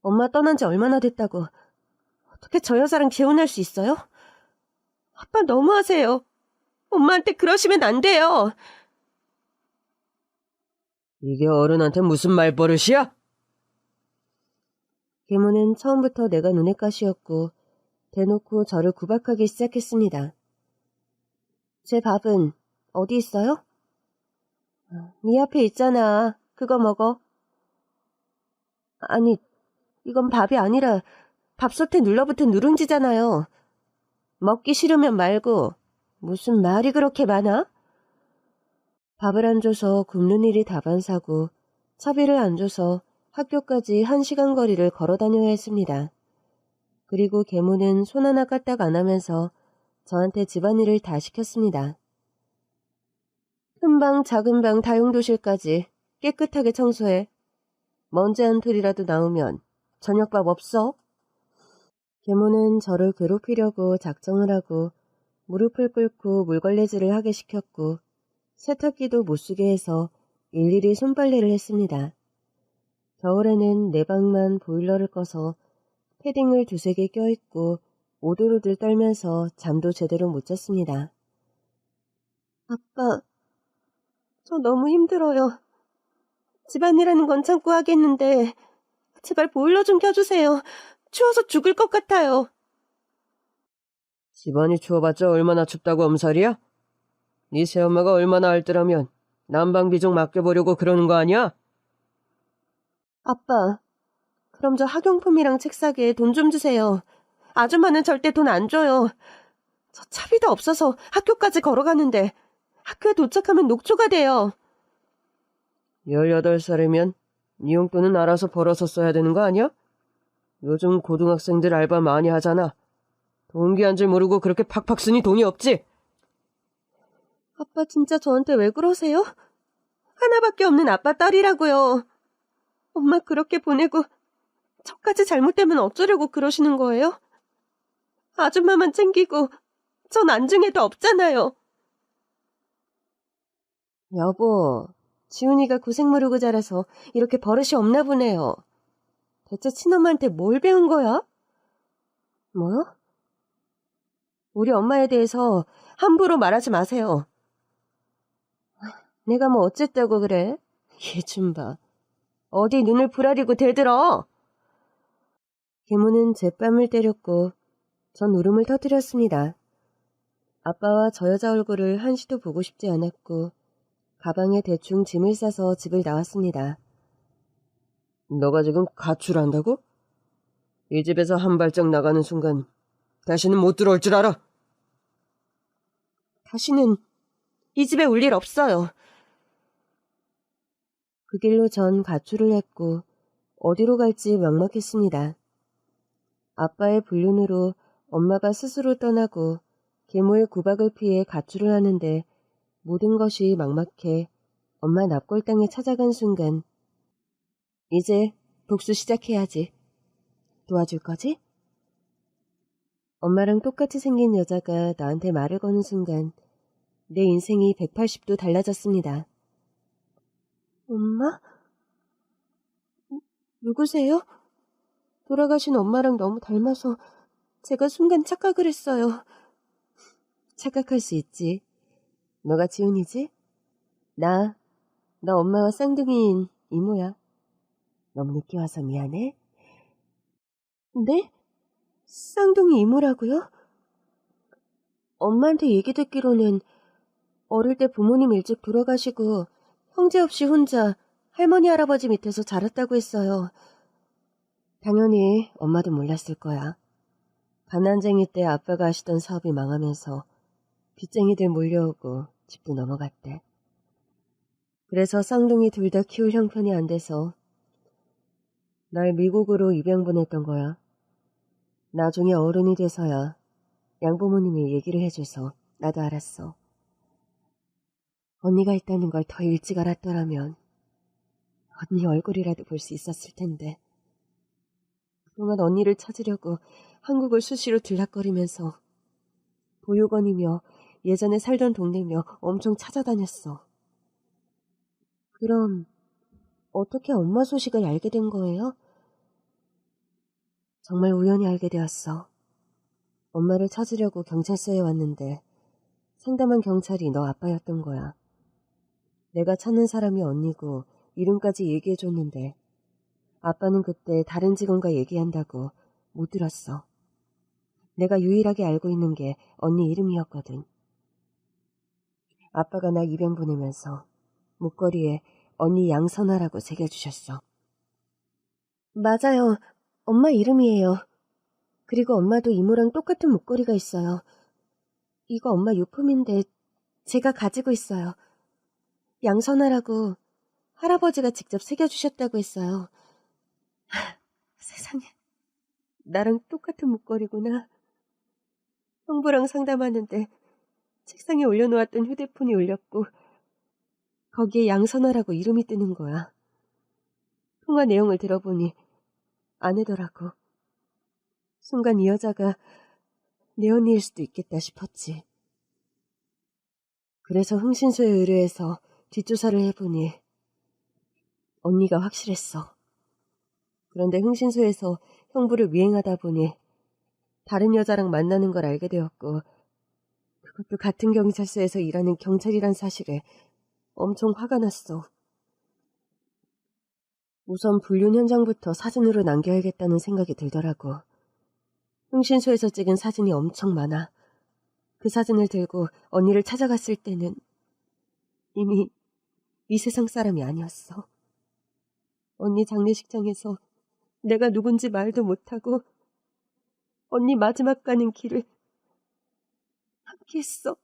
엄마 떠난 지 얼마나 됐다고. 어떻게 저 여자랑 재혼할 수 있어요? 아빠 너무하세요. 엄마한테 그러시면 안 돼요. 이게 어른한테 무슨 말버릇이야? 계모는 처음부터 내가 눈엣 가시였고 대놓고 저를 구박하기 시작했습니다. 제 밥은 어디 있어요? 네 앞에 있잖아. 그거 먹어. 아니, 이건 밥이 아니라 밥솥에 눌러붙은 누룽지잖아요. 먹기 싫으면 말고 무슨 말이 그렇게 많아? 밥을 안 줘서 굶는 일이 다반사고 차비를 안 줘서 학교까지 1시간 거리를 걸어 다녀야 했습니다. 그리고 계모는 손 하나 까딱 안 하면서 저한테 집안일을 다 시켰습니다. 큰 방, 작은 방, 다용도실까지 깨끗하게 청소해. 먼지 한 톨이라도 나오면 저녁밥 없어? 계모는 저를 괴롭히려고 작정을 하고 무릎을 꿇고 물걸레질을 하게 시켰고 세탁기도 못쓰게 해서 일일이 손빨래를 했습니다. 겨울에는 내 방만 보일러를 꺼서 패딩을 두세 개 껴입고 오들오들 떨면서 잠도 제대로 못 잤습니다. 아빠, 저 너무 힘들어요. 집안일하는 건 참고 하겠는데 제발 보일러 좀 켜주세요. 추워서 죽을 것 같아요. 집안이 추워봤자 얼마나 춥다고 엄살이야? 네 새엄마가 얼마나 알뜰하면 난방비 좀 맡겨보려고 그러는 거 아니야? 아빠, 그럼 저 학용품이랑 책 사게 돈 좀 주세요. 아줌마는 절대 돈 안 줘요. 저 차비도 없어서 학교까지 걸어가는데 학교에 도착하면 녹초가 돼요. 18살이면 네 용돈은 알아서 벌어서 써야 되는 거 아니야? 요즘 고등학생들 알바 많이 하잖아. 동기한 줄 모르고 그렇게 팍팍 쓰니 돈이 없지? 아빠 진짜 저한테 왜 그러세요? 하나밖에 없는 아빠 딸이라고요. 엄마 그렇게 보내고 저까지 잘못되면 어쩌려고 그러시는 거예요? 아줌마만 챙기고 전 안중에도 없잖아요. 여보, 지훈이가 고생 모르고 자라서 이렇게 버릇이 없나 보네요. 대체 친엄마한테 뭘 배운 거야? 뭐요? 우리 엄마에 대해서 함부로 말하지 마세요. 내가 뭐 어쨌다고 그래? 얘 좀 봐. 어디 눈을 부라리고 대들어. 계모는 제 뺨을 때렸고 전 울음을 터뜨렸습니다. 아빠와 저 여자 얼굴을 한시도 보고 싶지 않았고 가방에 대충 짐을 싸서 집을 나왔습니다. 너가 지금 가출한다고? 이 집에서 한 발짝 나가는 순간 다시는 못 들어올 줄 알아? 다시는 이 집에 올 일 없어요. 그 길로 전 가출을 했고 어디로 갈지 막막했습니다. 아빠의 불륜으로 엄마가 스스로 떠나고 계모의 구박을 피해 가출을 하는데 모든 것이 막막해 엄마 납골당에 찾아간 순간 이제 복수 시작해야지. 도와줄 거지? 엄마랑 똑같이 생긴 여자가 나한테 말을 거는 순간 내 인생이 180도 달라졌습니다. 엄마? 누구세요? 돌아가신 엄마랑 너무 닮아서 제가 순간 착각을 했어요. 착각할 수 있지. 너가 지훈이지? 나 엄마와 쌍둥이인 이모야. 너무 늦게 와서 미안해. 네? 쌍둥이 이모라고요? 엄마한테 얘기 듣기로는 어릴 때 부모님 일찍 돌아가시고 형제 없이 혼자 할머니 할아버지 밑에서 자랐다고 했어요. 당연히 엄마도 몰랐을 거야. 가난쟁이 때 아빠가 하시던 사업이 망하면서 빚쟁이들 몰려오고 집도 넘어갔대. 그래서 쌍둥이 둘 다 키울 형편이 안 돼서 날 미국으로 입양 보냈던 거야. 나중에 어른이 돼서야 양부모님이 얘기를 해줘서 나도 알았어. 언니가 있다는 걸 더 일찍 알았더라면 언니 얼굴이라도 볼 수 있었을 텐데. 그동안 언니를 찾으려고 한국을 수시로 들락거리면서 보육원이며 예전에 살던 동네며 엄청 찾아다녔어. 그럼 어떻게 엄마 소식을 알게 된 거예요? 정말 우연히 알게 되었어. 엄마를 찾으려고 경찰서에 왔는데 상담한 경찰이 너 아빠였던 거야. 내가 찾는 사람이 언니고 이름까지 얘기해줬는데 아빠는 그때 다른 직원과 얘기한다고 못 들었어. 내가 유일하게 알고 있는 게 언니 이름이었거든. 아빠가 나 입양 보내면서 목걸이에 언니 양선아라고 새겨주셨어. 맞아요. 엄마 이름이에요. 그리고 엄마도 이모랑 똑같은 목걸이가 있어요. 이거 엄마 유품인데 제가 가지고 있어요. 양선아라고 할아버지가 직접 새겨주셨다고 했어요. 세상에, 나랑 똑같은 목걸이구나. 형부랑 상담하는데 책상에 올려놓았던 휴대폰이 울렸고 거기에 양선아라고 이름이 뜨는 거야. 통화 내용을 들어보니 아내더라고. 순간 이 여자가 내 언니일 수도 있겠다 싶었지. 그래서 흥신소에 의뢰해서 뒷조사를 해보니 언니가 확실했어. 그런데 흥신소에서 형부를 미행하다 보니 다른 여자랑 만나는 걸 알게 되었고, 그것도 같은 경찰서에서 일하는 경찰이란 사실에 엄청 화가 났어. 우선 불륜 현장부터 사진으로 남겨야겠다는 생각이 들더라고. 흥신소에서 찍은 사진이 엄청 많아. 그 사진을 들고 언니를 찾아갔을 때는 이미 이 세상 사람이 아니었어. 언니 장례식장에서 내가 누군지 말도 못하고 언니 마지막 가는 길을 함께 했어.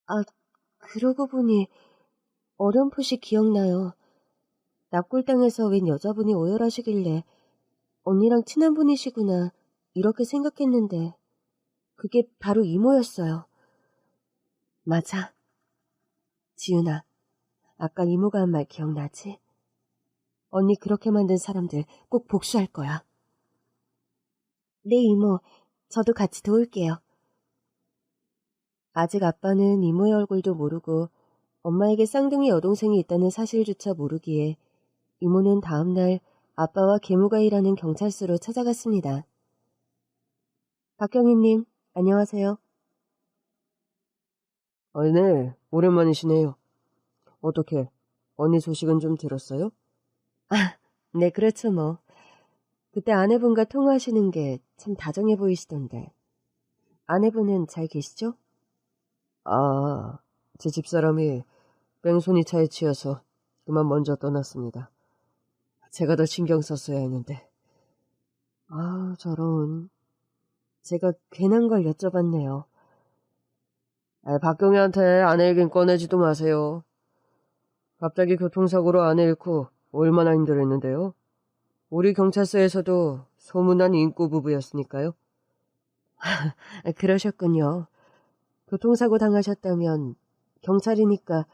아, 그러고 보니 어렴풋이 기억나요. 납골당에서 웬 여자분이 오열하시길래 언니랑 친한 분이시구나 이렇게 생각했는데 그게 바로 이모였어요. 맞아. 지윤아, 아까 이모가 한 말 기억나지? 언니 그렇게 만든 사람들 꼭 복수할 거야. 네, 이모. 저도 같이 도울게요. 아직 아빠는 이모의 얼굴도 모르고 엄마에게 쌍둥이 여동생이 있다는 사실조차 모르기에 이모는 다음날 아빠와 계무가 일하는 경찰서로 찾아갔습니다. 박경희님, 안녕하세요. 네, 오랜만이시네요. 어떻게, 언니 소식은 좀 들었어요? 네, 그렇죠 뭐. 그때 아내분과 통화하시는 게 참 다정해 보이시던데. 아내분은 잘 계시죠? 아, 제 집사람이 뺑소니 차에 치여서 그만 먼저 떠났습니다. 제가 더 신경 썼어야 했는데. 아, 저런. 제가 괜한 걸 여쭤봤네요. 박경희한테 아내 얘긴 꺼내지도 마세요. 갑자기 교통사고로 아내 잃고 얼마나 힘들었는데요. 우리 경찰서에서도 소문난 인꼬 부부였으니까요. 그러셨군요. 교통사고 당하셨다면 경찰이니까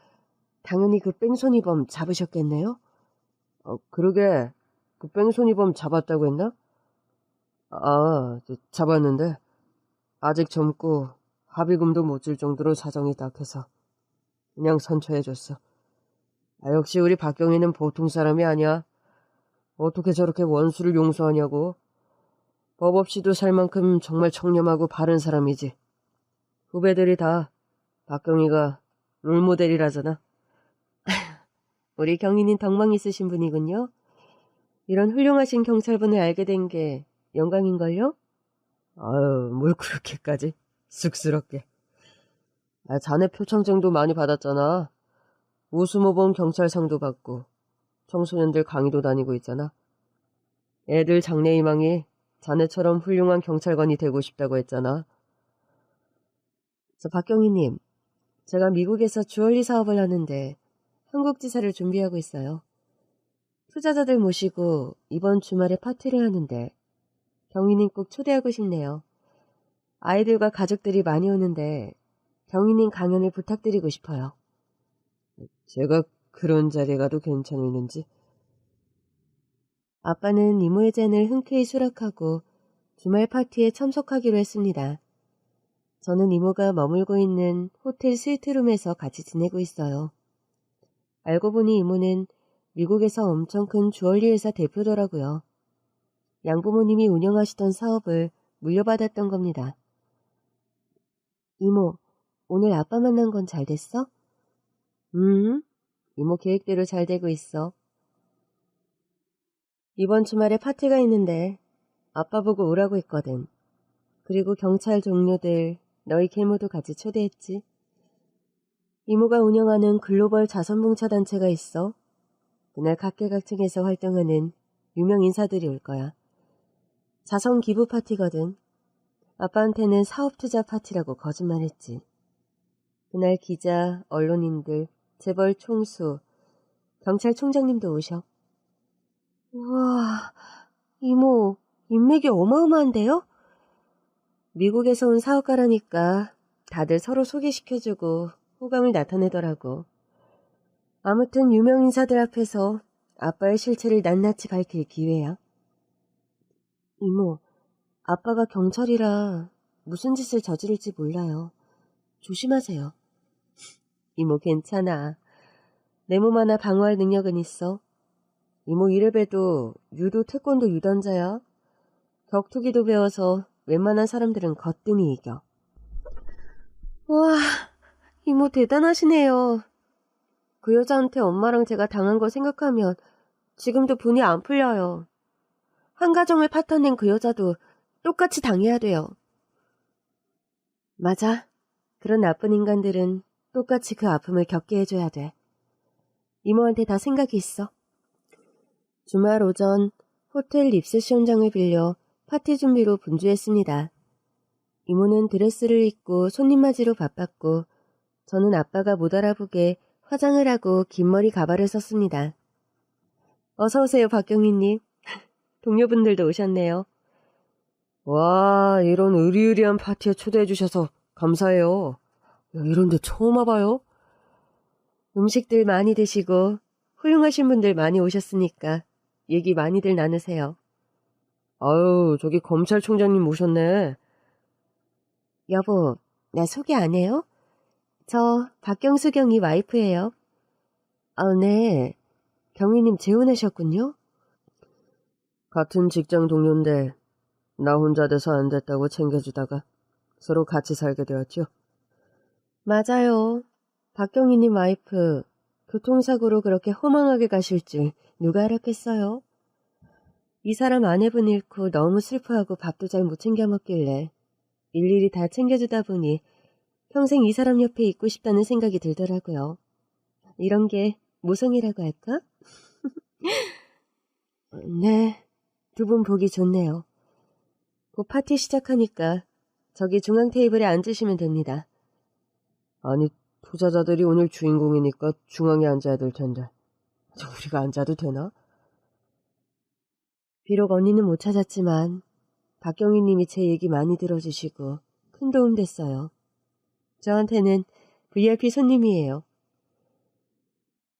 당연히 그 뺑소니범 잡으셨겠네요? 그러게 그 뺑소니범 잡았다고 했나? 잡았는데 아직 젊고 합의금도 못 줄 정도로 사정이 딱해서 그냥 선처해줬어. 역시 우리 박경희는 보통 사람이 아니야. 어떻게 저렇게 원수를 용서하냐고. 법 없이도 살 만큼 정말 청렴하고 바른 사람이지. 후배들이 다 박경희가 롤모델이라잖아. 우리 경희는 덕망 있으신 분이군요. 이런 훌륭하신 경찰분을 알게 된 게 영광인걸요? 아유, 뭘 그렇게까지 쑥스럽게. 자네 표창장도 많이 받았잖아. 우수모범 경찰상도 받고 청소년들 강의도 다니고 있잖아. 애들 장래희망이 자네처럼 훌륭한 경찰관이 되고 싶다고 했잖아. 박경희님, 제가 미국에서 주얼리 사업을 하는데 한국 지사를 준비하고 있어요. 투자자들 모시고 이번 주말에 파티를 하는데 경희님 꼭 초대하고 싶네요. 아이들과 가족들이 많이 오는데 경희님 강연을 부탁드리고 싶어요. 제가 그런 자리에 가도 괜찮을는지. 아빠는 이모의 잔을 흔쾌히 수락하고 주말 파티에 참석하기로 했습니다. 저는 이모가 머물고 있는 호텔 스위트룸에서 같이 지내고 있어요. 알고 보니 이모는 미국에서 엄청 큰 주얼리 회사 대표더라고요. 양부모님이 운영하시던 사업을 물려받았던 겁니다. 이모, 오늘 아빠 만난 건 잘 됐어? 이모 계획대로 잘 되고 있어. 이번 주말에 파티가 있는데 아빠 보고 오라고 했거든. 그리고 경찰 동료들, 너희 계모도 같이 초대했지. 이모가 운영하는 글로벌 자선봉사 단체가 있어. 그날 각계각층에서 활동하는 유명 인사들이 올 거야. 자선 기부 파티거든. 아빠한테는 사업 투자 파티라고 거짓말했지. 그날 기자, 언론인들, 재벌 총수, 경찰총장님도 오셔. 우와, 이모, 인맥이 어마어마한데요? 미국에서 온 사업가라니까 다들 서로 소개시켜주고 호감을 나타내더라고. 아무튼 유명 인사들 앞에서 아빠의 실체를 낱낱이 밝힐 기회야. 이모, 아빠가 경찰이라 무슨 짓을 저지를지 몰라요. 조심하세요. 이모 괜찮아. 내 몸 하나 방어할 능력은 있어. 이모 이래봬도 유도 태권도 유단자야. 격투기도 배워서 웬만한 사람들은 거뜬히 이겨. 와, 이모 대단하시네요. 그 여자한테 엄마랑 제가 당한 거 생각하면 지금도 분이 안 풀려요. 한 가정을 파탄낸 그 여자도 똑같이 당해야 돼요. 맞아. 그런 나쁜 인간들은 똑같이 그 아픔을 겪게 해줘야 돼. 이모한테 다 생각이 있어. 주말 오전 호텔 립세션장을 빌려 파티 준비로 분주했습니다. 이모는 드레스를 입고 손님 맞이로 바빴고 저는 아빠가 못 알아보게 화장을 하고 긴 머리 가발을 썼습니다. 어서오세요, 박경희님. 동료분들도 오셨네요. 와, 이런 의리의리한 파티에 초대해 주셔서 감사해요. 야, 이런데 처음 와봐요. 음식들 많이 드시고 훌륭하신 분들 많이 오셨으니까 얘기 많이들 나누세요. 아유, 저기 검찰총장님 오셨네. 여보, 나 소개 안 해요? 저 박경수 경위 와이프예요. 아, 네. 경희님 재혼하셨군요. 같은 직장 동료인데 나 혼자 돼서 안 됐다고 챙겨주다가 서로 같이 살게 되었죠. 맞아요. 박경희님 와이프 교통사고로 그렇게 허망하게 가실 줄 누가 알았겠어요? 이 사람 아내분 잃고 너무 슬퍼하고 밥도 잘 못 챙겨 먹길래 일일이 다 챙겨주다 보니 평생 이 사람 옆에 있고 싶다는 생각이 들더라고요. 이런 게 모성이라고 할까? 네, 두 분 보기 좋네요. 곧 파티 시작하니까 저기 중앙 테이블에 앉으시면 됩니다. 아니, 투자자들이 오늘 주인공이니까 중앙에 앉아야 될 텐데. 우리가 앉아도 되나? 비록 언니는 못 찾았지만 박경희 님이 제 얘기 많이 들어주시고 큰 도움 됐어요. 저한테는 VIP 손님이에요.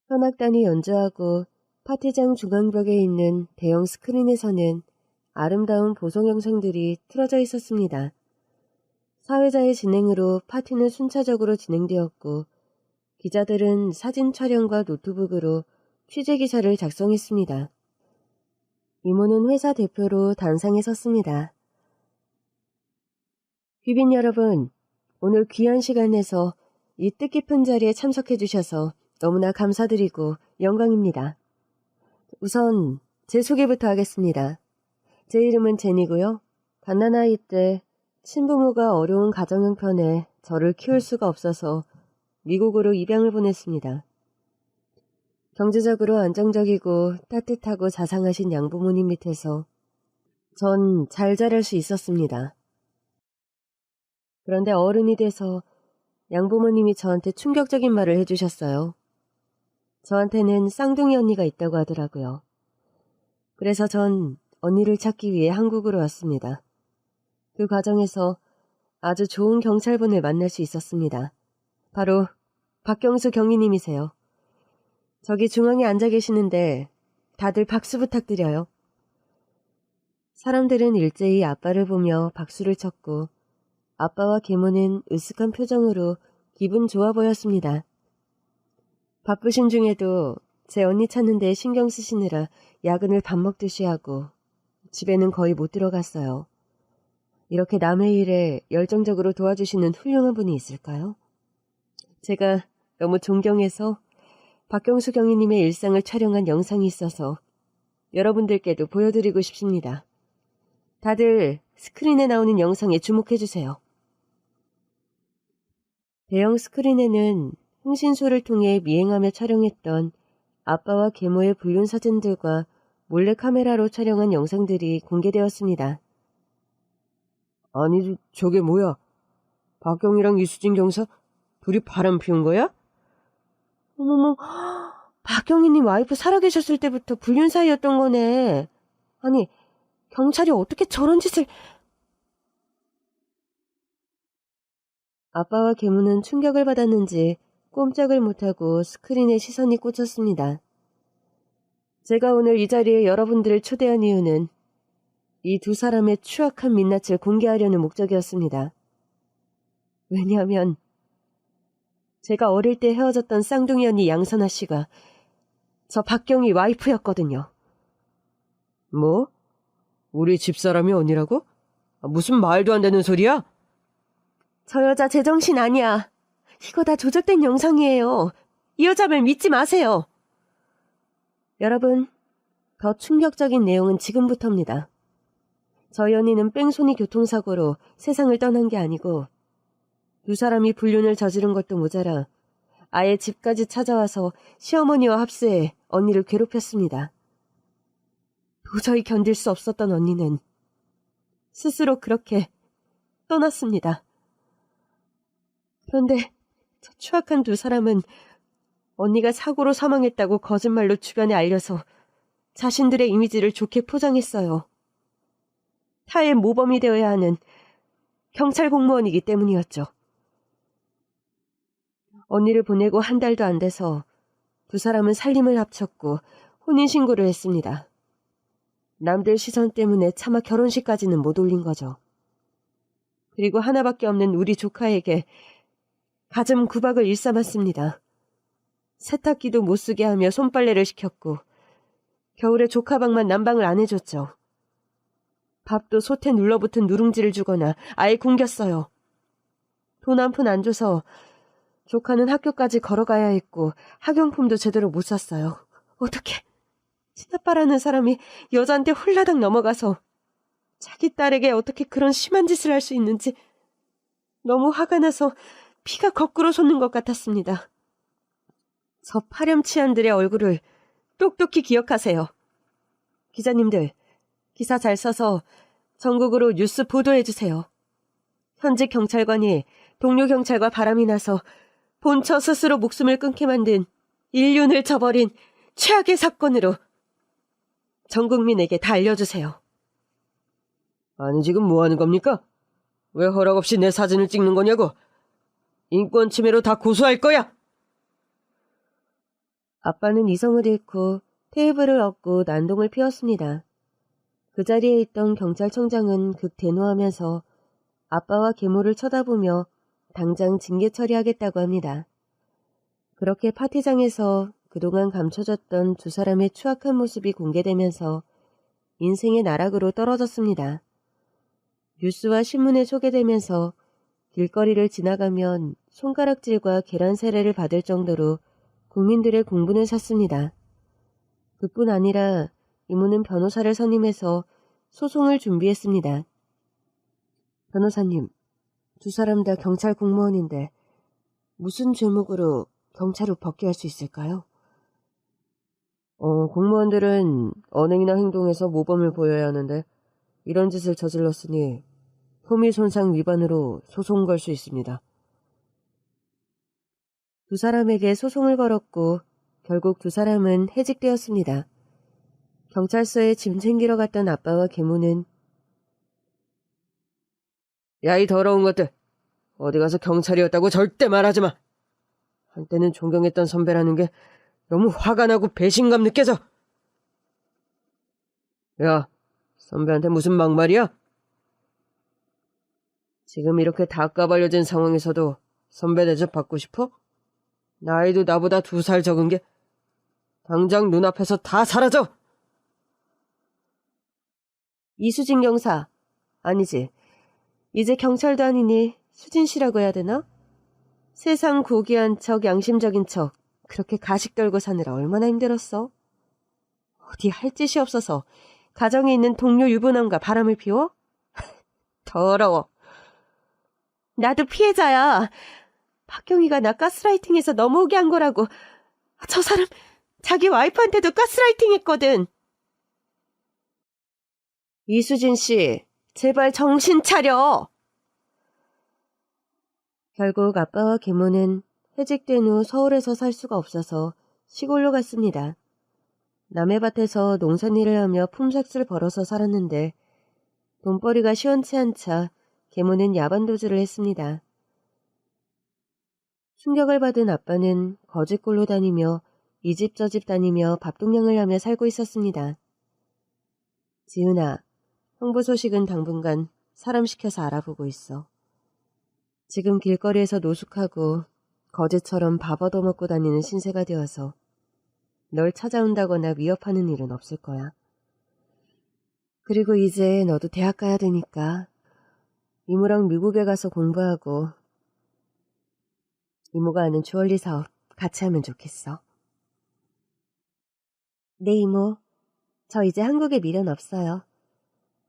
현악단이 연주하고 파티장 중앙벽에 있는 대형 스크린에서는 아름다운 보성 영상들이 틀어져 있었습니다. 사회자의 진행으로 파티는 순차적으로 진행되었고 기자들은 사진 촬영과 노트북으로 취재 기사를 작성했습니다. 이모는 회사 대표로 단상에 섰습니다. 귀빈 여러분, 오늘 귀한 시간 내서 이 뜻깊은 자리에 참석해 주셔서 너무나 감사드리고 영광입니다. 우선 제 소개부터 하겠습니다. 제 이름은 제니고요. 갓난아이 때 친부모가 어려운 가정 형편에 저를 키울 수가 없어서 미국으로 입양을 보냈습니다. 경제적으로 안정적이고 따뜻하고 자상하신 양부모님 밑에서 전 잘 자랄 수 있었습니다. 그런데 어른이 돼서 양부모님이 저한테 충격적인 말을 해주셨어요. 저한테는 쌍둥이 언니가 있다고 하더라고요. 그래서 전 언니를 찾기 위해 한국으로 왔습니다. 그 과정에서 아주 좋은 경찰분을 만날 수 있었습니다. 바로 박경수 경위님이세요. 저기 중앙에 앉아 계시는데 다들 박수 부탁드려요. 사람들은 일제히 아빠를 보며 박수를 쳤고 아빠와 계모는 으쓱한 표정으로 기분 좋아 보였습니다. 바쁘신 중에도 제 언니 찾는 데 신경 쓰시느라 야근을 밥 먹듯이 하고 집에는 거의 못 들어갔어요. 이렇게 남의 일에 열정적으로 도와주시는 훌륭한 분이 있을까요? 제가 너무 존경해서 박경수 경위님의 일상을 촬영한 영상이 있어서 여러분들께도 보여드리고 싶습니다. 다들 스크린에 나오는 영상에 주목해주세요. 대형 스크린에는 흥신소를 통해 미행하며 촬영했던 아빠와 계모의 불륜 사진들과 몰래카메라로 촬영한 영상들이 공개되었습니다. 아니, 저게 뭐야? 박경이랑 이수진 경사? 둘이 바람 피운 거야? 어머머, 박경희님 와이프 살아계셨을 때부터 불륜 사이였던 거네. 아니, 경찰이 어떻게 저런 짓을... 아빠와 계모는 충격을 받았는지 꼼짝을 못하고 스크린에 시선이 꽂혔습니다. 제가 오늘 이 자리에 여러분들을 초대한 이유는 이 두 사람의 추악한 민낯을 공개하려는 목적이었습니다. 왜냐하면 제가 어릴 때 헤어졌던 쌍둥이 언니 양선아 씨가 저 박경희 와이프였거든요. 뭐? 우리 집사람이 언니라고? 무슨 말도 안 되는 소리야? 저 여자 제정신 아니야. 이거 다 조작된 영상이에요. 이 여자 말 믿지 마세요. 여러분, 더 충격적인 내용은 지금부터입니다. 저희 언니는 뺑소니 교통사고로 세상을 떠난 게 아니고 두 사람이 불륜을 저지른 것도 모자라 아예 집까지 찾아와서 시어머니와 합세해 언니를 괴롭혔습니다. 도저히 견딜 수 없었던 언니는 스스로 그렇게 떠났습니다. 그런데 저 추악한 두 사람은 언니가 사고로 사망했다고 거짓말로 주변에 알려서 자신들의 이미지를 좋게 포장했어요. 타의 모범이 되어야 하는 경찰 공무원이기 때문이었죠. 언니를 보내고 한 달도 안 돼서 두 사람은 살림을 합쳤고 혼인신고를 했습니다. 남들 시선 때문에 차마 결혼식까지는 못 올린 거죠. 그리고 하나밖에 없는 우리 조카에게 가슴 구박을 일삼았습니다. 세탁기도 못 쓰게 하며 손빨래를 시켰고 겨울에 조카방만 난방을 안 해줬죠. 밥도 솥에 눌러붙은 누룽지를 주거나 아예 굶겼어요. 돈 한 푼 안 줘서 조카는 학교까지 걸어가야 했고 학용품도 제대로 못 샀어요. 어떻게 친아빠라는 사람이 여자한테 홀라당 넘어가서 자기 딸에게 어떻게 그런 심한 짓을 할 수 있는지 너무 화가 나서 피가 거꾸로 솟는 것 같았습니다. 저 파렴치한들의 얼굴을 똑똑히 기억하세요. 기자님들, 기사 잘 써서 전국으로 뉴스 보도해주세요. 현직 경찰관이 동료 경찰과 바람이 나서 본처 스스로 목숨을 끊게 만든 인륜을 저버린 최악의 사건으로 전 국민에게 다 알려주세요. 아니 지금 뭐 하는 겁니까? 왜 허락 없이 내 사진을 찍는 거냐고? 인권 침해로 다 고소할 거야! 아빠는 이성을 잃고 테이블을 엎고 난동을 피웠습니다. 그 자리에 있던 경찰청장은 극대노하면서 아빠와 계모를 쳐다보며 당장 징계 처리하겠다고 합니다. 그렇게 파티장에서 그동안 감춰졌던 두 사람의 추악한 모습이 공개되면서 인생의 나락으로 떨어졌습니다. 뉴스와 신문에 소개되면서 길거리를 지나가면 손가락질과 계란 세례를 받을 정도로 국민들의 공분을 샀습니다. 그뿐 아니라 이모는 변호사를 선임해서 소송을 준비했습니다. 변호사님, 두 사람 다 경찰 공무원인데 무슨 죄목으로 경찰을 벗겨할 수 있을까요? 공무원들은 언행이나 행동에서 모범을 보여야 하는데 이런 짓을 저질렀으니 혐의손상 위반으로 소송 걸 수 있습니다. 두 사람에게 소송을 걸었고 결국 두 사람은 해직되었습니다. 경찰서에 짐 챙기러 갔던 아빠와 계모는 야, 이 더러운 것들! 어디 가서 경찰이었다고 절대 말하지 마! 한때는 존경했던 선배라는 게 너무 화가 나고 배신감 느껴져! 야, 선배한테 무슨 막말이야? 지금 이렇게 다 까발려진 상황에서도 선배 대접 받고 싶어? 나이도 나보다 2살 적은 게 당장 눈앞에서 다 사라져! 이수진 경사, 아니지. 이제 경찰도 아니니 수진 씨라고 해야 되나? 세상 고귀한 척 양심적인 척 그렇게 가식 떨고 사느라 얼마나 힘들었어? 어디 할 짓이 없어서 가정에 있는 동료 유부남과 바람을 피워? 더러워. 나도 피해자야. 박경희가 나 가스라이팅해서 넘어오게 한 거라고. 저 사람 자기 와이프한테도 가스라이팅 했거든. 이수진 씨, 제발 정신 차려. 결국 아빠와 계모는 해직된 후 서울에서 살 수가 없어서 시골로 갔습니다. 남의 밭에서 농산일을 하며 품삯을 벌어서 살았는데 돈벌이가 시원치 않자 계모는 야반도주를 했습니다. 충격을 받은 아빠는 거짓골로 다니며 이 집 저 집 다니며 밥동량을 하며 살고 있었습니다. 지은아, 형부 소식은 당분간 사람 시켜서 알아보고 있어. 지금 길거리에서 노숙하고 거지처럼 밥 얻어먹고 다니는 신세가 되어서 널 찾아온다거나 위협하는 일은 없을 거야. 그리고 이제 너도 대학 가야 되니까 이모랑 미국에 가서 공부하고 이모가 아는 주얼리 사업 같이 하면 좋겠어. 네, 이모. 저 이제 한국에 미련 없어요.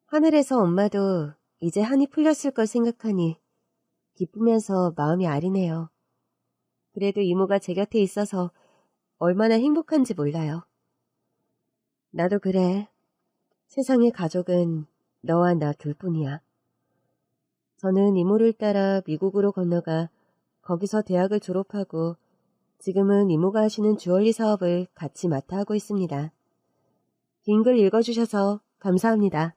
하늘에서 엄마도 이제 한이 풀렸을 걸 생각하니 기쁘면서 마음이 아리네요. 그래도 이모가 제 곁에 있어서 얼마나 행복한지 몰라요. 나도 그래. 세상의 가족은 너와 나 둘뿐이야. 저는 이모를 따라 미국으로 건너가 거기서 대학을 졸업하고 지금은 이모가 하시는 주얼리 사업을 같이 맡아 하고 있습니다. 긴 글 읽어주셔서 감사합니다.